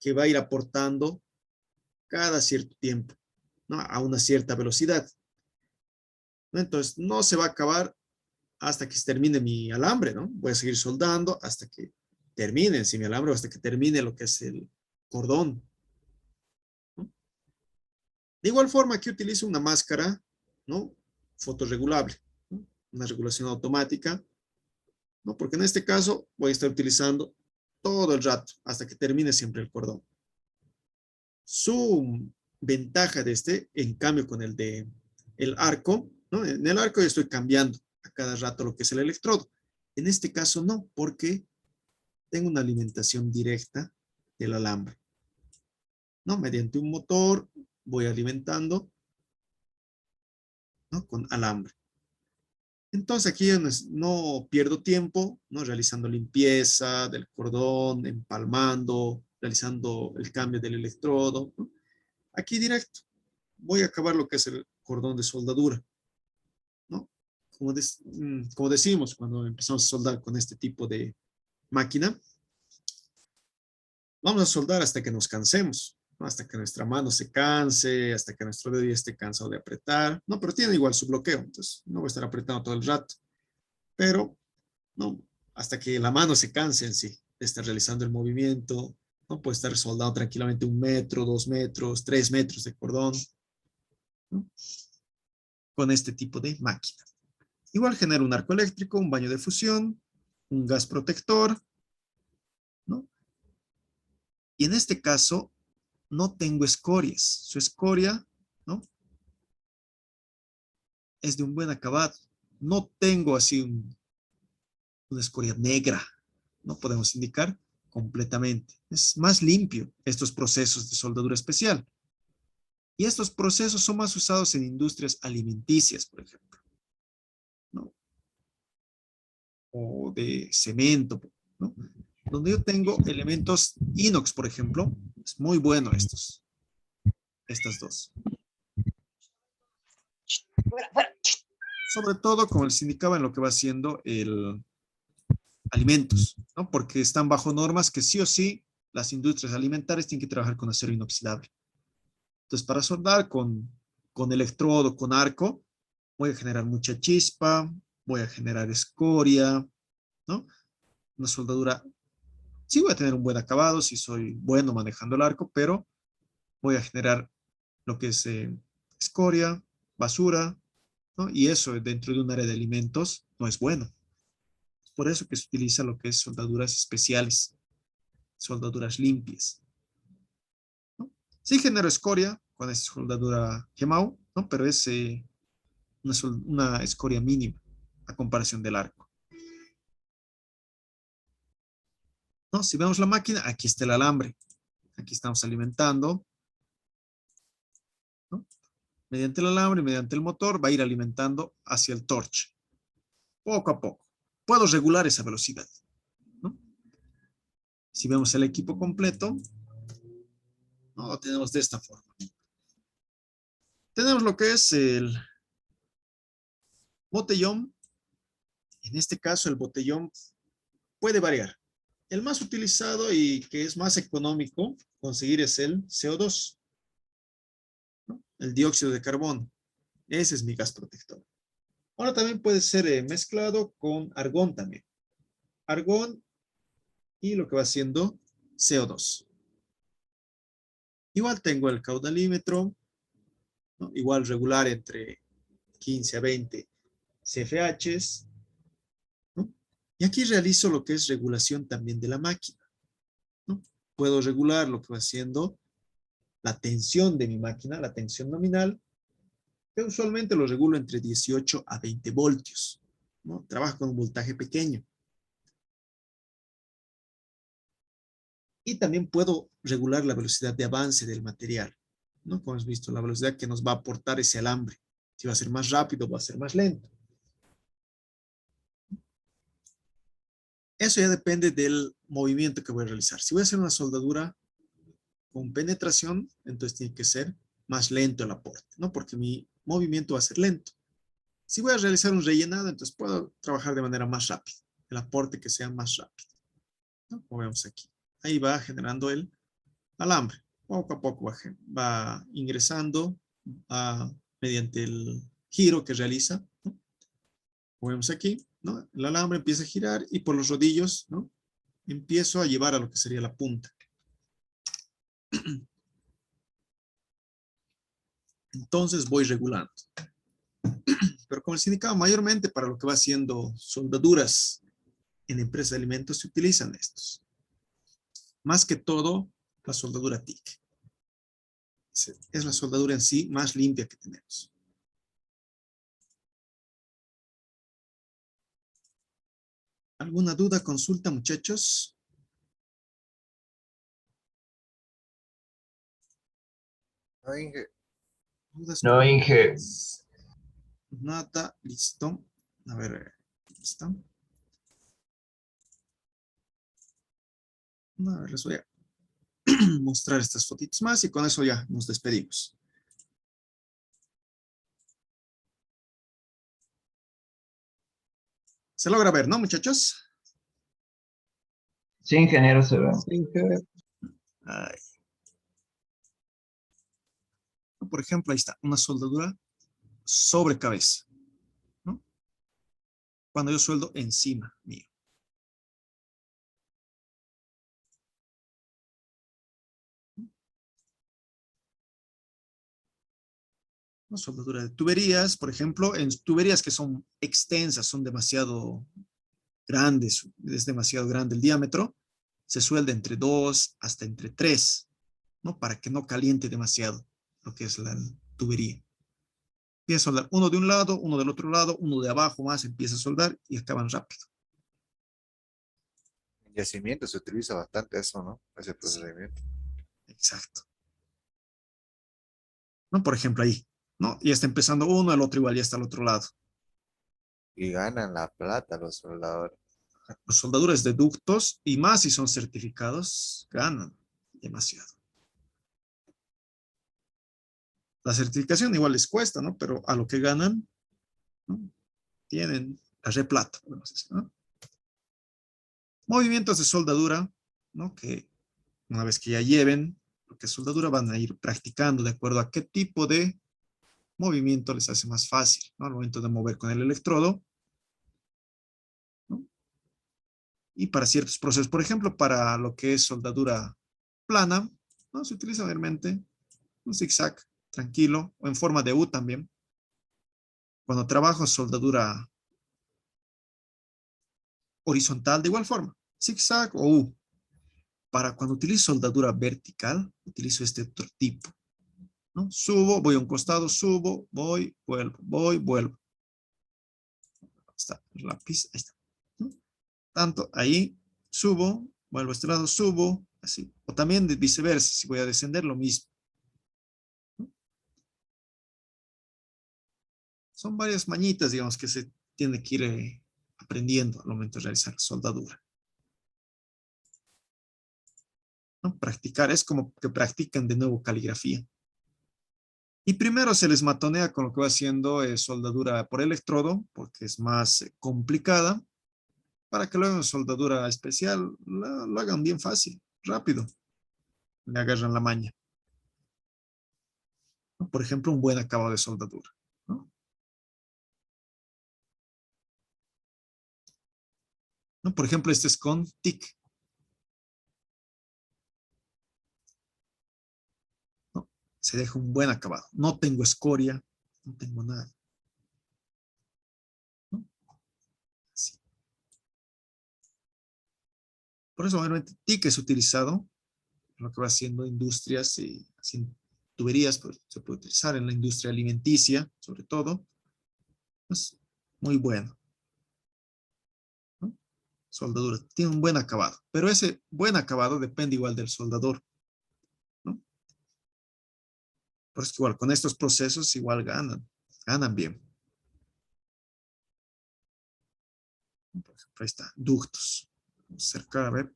que va a ir aportando cada cierto tiempo, ¿no? A una cierta velocidad, ¿no? Entonces no se va a acabar hasta que se termine mi alambre, ¿no? Voy a seguir soldando hasta que termine, si mi alambre, hasta que termine lo que es el cordón, ¿no? De igual forma, aquí utilizo una máscara, ¿no? Fotorregulable, ¿no? Una regulación automática, ¿no? Porque en este caso voy a estar utilizando todo el rato hasta que termine siempre el cordón. Su ventaja de este, en cambio con el de el arco, ¿no? En el arco yo estoy cambiando a cada rato lo que es el electrodo. En este caso no, porque tengo una alimentación directa del alambre, ¿no? Mediante un motor voy alimentando, ¿no? Con alambre. Entonces aquí no pierdo tiempo, ¿no? Realizando limpieza del cordón, empalmando, realizando el cambio del electrodo, ¿no? Aquí directo voy a acabar lo que es el cordón de soldadura, ¿no? Como decimos cuando empezamos a soldar con este tipo de máquina, vamos a soldar hasta que nos cansemos, ¿no? Hasta que nuestra mano se canse, hasta que nuestro dedo ya esté cansado de apretar, ¿no? Pero tiene igual su bloqueo, entonces no voy a estar apretando todo el rato, pero, ¿no? Hasta que la mano se canse en sí, de estar realizando el movimiento, ¿no? Puede estar soldando tranquilamente 1 metro, 2 metros, 3 metros de cordón, ¿no? Con este tipo de máquina. Igual genera un arco eléctrico, un baño de fusión, un gas protector, ¿no? Y en este caso, no tengo escorias. Su escoria, ¿no? Es de un buen acabado. No tengo así una escoria negra. No podemos indicar completamente. Es más limpio estos procesos de soldadura especial. Y estos procesos son más usados en industrias alimenticias, por ejemplo, ¿no? O de cemento, ¿no? Donde yo tengo elementos inox, por ejemplo, es muy bueno estas dos. Sobre todo, como les indicaba, en lo que va siendo el alimentos, ¿no? Porque están bajo normas que sí o sí las industrias alimentarias tienen que trabajar con acero inoxidable. Entonces, para soldar con electrodo, con arco, voy a generar mucha chispa, voy a generar escoria, ¿no? Una soldadura, sí voy a tener un buen acabado, si soy bueno manejando el arco, pero voy a generar lo que es escoria, basura, ¿no? Y eso dentro de un área de alimentos no es bueno. Por eso que se utiliza lo que es soldaduras especiales, soldaduras limpias, ¿no? Sí genero escoria con esta soldadura Gemau, ¿no? Pero es una escoria mínima a comparación del arco, ¿no? Si vemos la máquina, aquí está el alambre. Aquí estamos alimentando, ¿no? Mediante el alambre, mediante el motor, va a ir alimentando hacia el torch. Poco a poco. Puedo regular esa velocidad, ¿no? Si vemos el equipo completo, ¿no? Lo tenemos de esta forma. Tenemos lo que es el botellón. En este caso, el botellón puede variar. El más utilizado y que es más económico conseguir es el CO2, ¿no? El dióxido de carbono. Ese es mi gas protector. Ahora también puede ser mezclado con argón también. Argón y lo que va siendo CO2. Igual tengo el caudalímetro, ¿no? Igual regular entre 15 a 20 CFHs, ¿no? Y aquí realizo lo que es regulación también de la máquina, ¿no? Puedo regular lo que va siendo la tensión de mi máquina, la tensión nominal, que usualmente lo regulo entre 18 a 20 voltios, ¿no? Trabajo con un voltaje pequeño. Y también puedo regular la velocidad de avance del material, ¿no? Como hemos visto, la velocidad que nos va a aportar ese alambre. Si va a ser más rápido o va a ser más lento. Eso ya depende del movimiento que voy a realizar. Si voy a hacer una soldadura con penetración, entonces tiene que ser más lento el aporte, ¿no? Porque mi movimiento va a ser lento. Si voy a realizar un rellenado, entonces puedo trabajar de manera más rápida. El aporte que sea más rápido, ¿no? Como vemos aquí. Ahí va generando el alambre. Poco a poco va ingresando mediante el giro que realiza, ¿no? Como vemos aquí, ¿no? El alambre empieza a girar y por los rodillos, ¿no? Empiezo a llevar a lo que sería la punta. Entonces voy regulando. Pero como les indicaba, mayormente para lo que va haciendo soldaduras en empresas de alimentos se utilizan estos. Más que todo, la soldadura TIC. Es la soldadura en sí más limpia que tenemos. ¿Alguna duda, consulta, muchachos? No, Inge, ¿Dudas? No, Inge. Nada, listo. A ver, listo. A ver, les voy a mostrar estas fotitos más y con eso ya nos despedimos. Se logra ver, ¿no, muchachos? Sí, ingeniero, se ve. Ay. Por ejemplo, ahí está, una soldadura sobre cabeza, ¿no? Cuando yo sueldo encima mío. Una soldadura de tuberías, por ejemplo, en tuberías que son extensas, son demasiado grandes, es demasiado grande el diámetro, se suelda entre 2 hasta entre 3. ¿no? Para que no caliente demasiado lo que es la tubería. Empieza a soldar uno de un lado, uno del otro lado, uno de abajo más, empieza a soldar y acaban rápido. En yacimiento se utiliza bastante eso, ¿no? Ese procedimiento. Exacto. ¿No? Por ejemplo, ahí, ¿no? Ya está empezando uno, el otro igual ya está al otro lado. Y ganan la plata los soldadores. Los soldadores de ductos, y más si son certificados, ganan demasiado. La certificación igual les cuesta, ¿no? Pero a lo que ganan, ¿no? Tienen la replata, podemos decir, ¿no? Movimientos de soldadura, ¿no? Que una vez que ya lleven lo que es soldadura, van a ir practicando de acuerdo a qué tipo de movimiento les hace más fácil, ¿no? Al momento de mover con el electrodo, ¿no? Y para ciertos procesos, por ejemplo, para lo que es soldadura plana, ¿no? Se utiliza mayormente un zigzag tranquilo o en forma de U también. Cuando trabajo soldadura horizontal, de igual forma, zigzag o U. Para cuando utilizo soldadura vertical, utilizo este otro tipo, ¿no? Subo, voy a un costado, subo, voy, vuelvo. Ahí está el lápiz, ahí está, ¿no? Tanto ahí, subo, vuelvo a este lado, subo, así. O también de viceversa, si voy a descender, lo mismo. Son varias mañitas, digamos, que se tiene que ir aprendiendo al momento de realizar soldadura, ¿no? Practicar, es como que practican de nuevo caligrafía. Y primero se les matonea con lo que va haciendo soldadura por electrodo, porque es más complicada, para que luego en soldadura especial lo hagan bien fácil, rápido, le agarran la maña, ¿no? Por ejemplo, un buen acabado de soldadura, ¿no? ¿No? Por ejemplo, este es con TIC, ¿no? Se deja un buen acabado. No tengo escoria, no tengo nada, ¿no? Así. Por eso, obviamente, TIC es utilizado en lo que va haciendo industrias y haciendo tuberías, pues, se puede utilizar en la industria alimenticia, sobre todo. Es muy bueno, ¿no? Soldadura, tiene un buen acabado, pero ese buen acabado depende igual del soldador, ¿no? Por eso igual con estos procesos igual ganan bien. Por ejemplo, ahí está, ductos. Vamos a acercar a ver,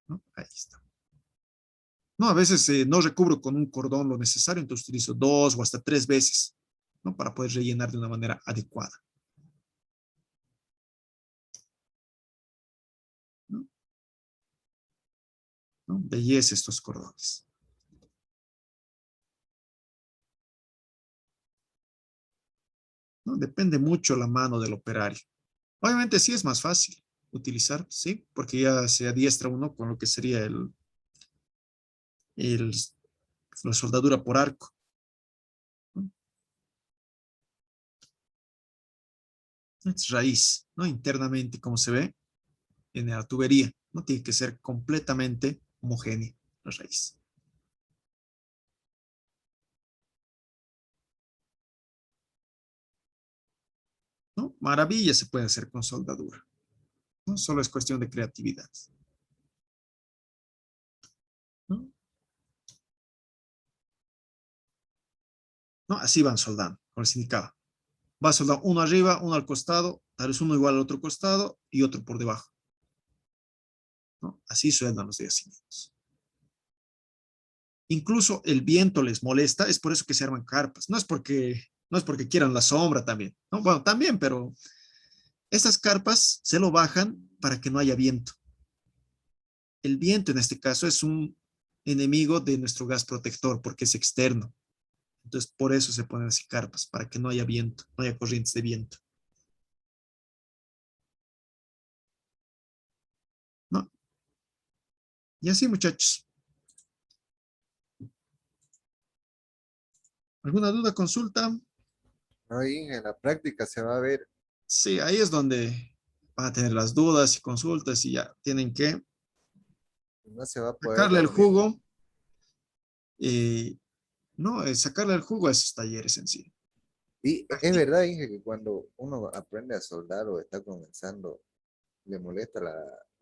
¿no? Ahí está. No, a veces no recubro con un cordón lo necesario, entonces utilizo 2 o hasta 3 veces, ¿no? Para poder rellenar de una manera adecuada, ¿no? ¿No? Belleza estos cordones. ¿No? Depende mucho la mano del operario. Obviamente sí es más fácil utilizar, sí, porque ya se adiestra uno con lo que sería el, la soldadura por arco, ¿no? Es raíz, ¿no? Internamente, como se ve en la tubería, ¿no? Tiene que ser completamente homogénea la raíz. ¿No? Maravillas se puede hacer con soldadura, ¿no? Solo es cuestión de creatividad, ¿no? ¿No? Así van soldando, como les indicaba. Va a soldar uno arriba, uno al costado, tal vez uno igual al otro costado y otro por debajo, ¿no? Así suenan los yacimientos. Incluso el viento les molesta, es por eso que se arman carpas. No es porque quieran la sombra también, ¿no? Bueno, también, pero estas carpas se lo bajan para que no haya viento. El viento en este caso es un enemigo de nuestro gas protector porque es externo. Entonces, por eso se ponen así carpas, para que no haya viento, no haya corrientes de viento, ¿no? Y así, muchachos. ¿Alguna duda, consulta? No, y en la práctica se va a ver. Sí, ahí es donde van a tener las dudas y consultas y ya tienen que No se va a poder sacarle el dormir. jugo no, sacarle el jugo a esos talleres en sí. Y es verdad, Inge, que cuando uno aprende a soldar o está comenzando, le molesta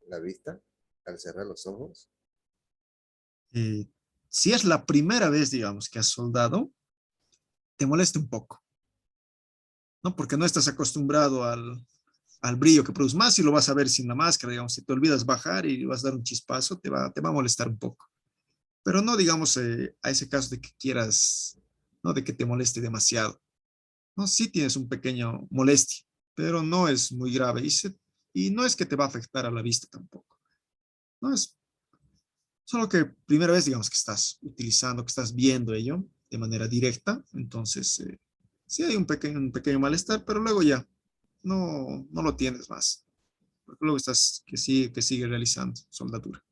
la vista al cerrar los ojos. Eh, si es la primera vez, digamos, que has soldado, te molesta un poco, ¿no? Porque no estás acostumbrado al brillo que produce. Más si lo vas a ver sin la máscara, digamos, si te olvidas bajar y vas a dar un chispazo, te va a molestar un poco. Pero no, digamos, a ese caso de que quieras, no de que te moleste demasiado. No, sí tienes un pequeño molestia, pero no es muy grave y no es que te va a afectar a la vista tampoco. No es solo que primera vez, digamos, que estás utilizando, que estás viendo ello de manera directa, entonces sí hay un pequeño malestar, pero luego ya no lo tienes más. Porque luego estás que sigue realizando soldadura.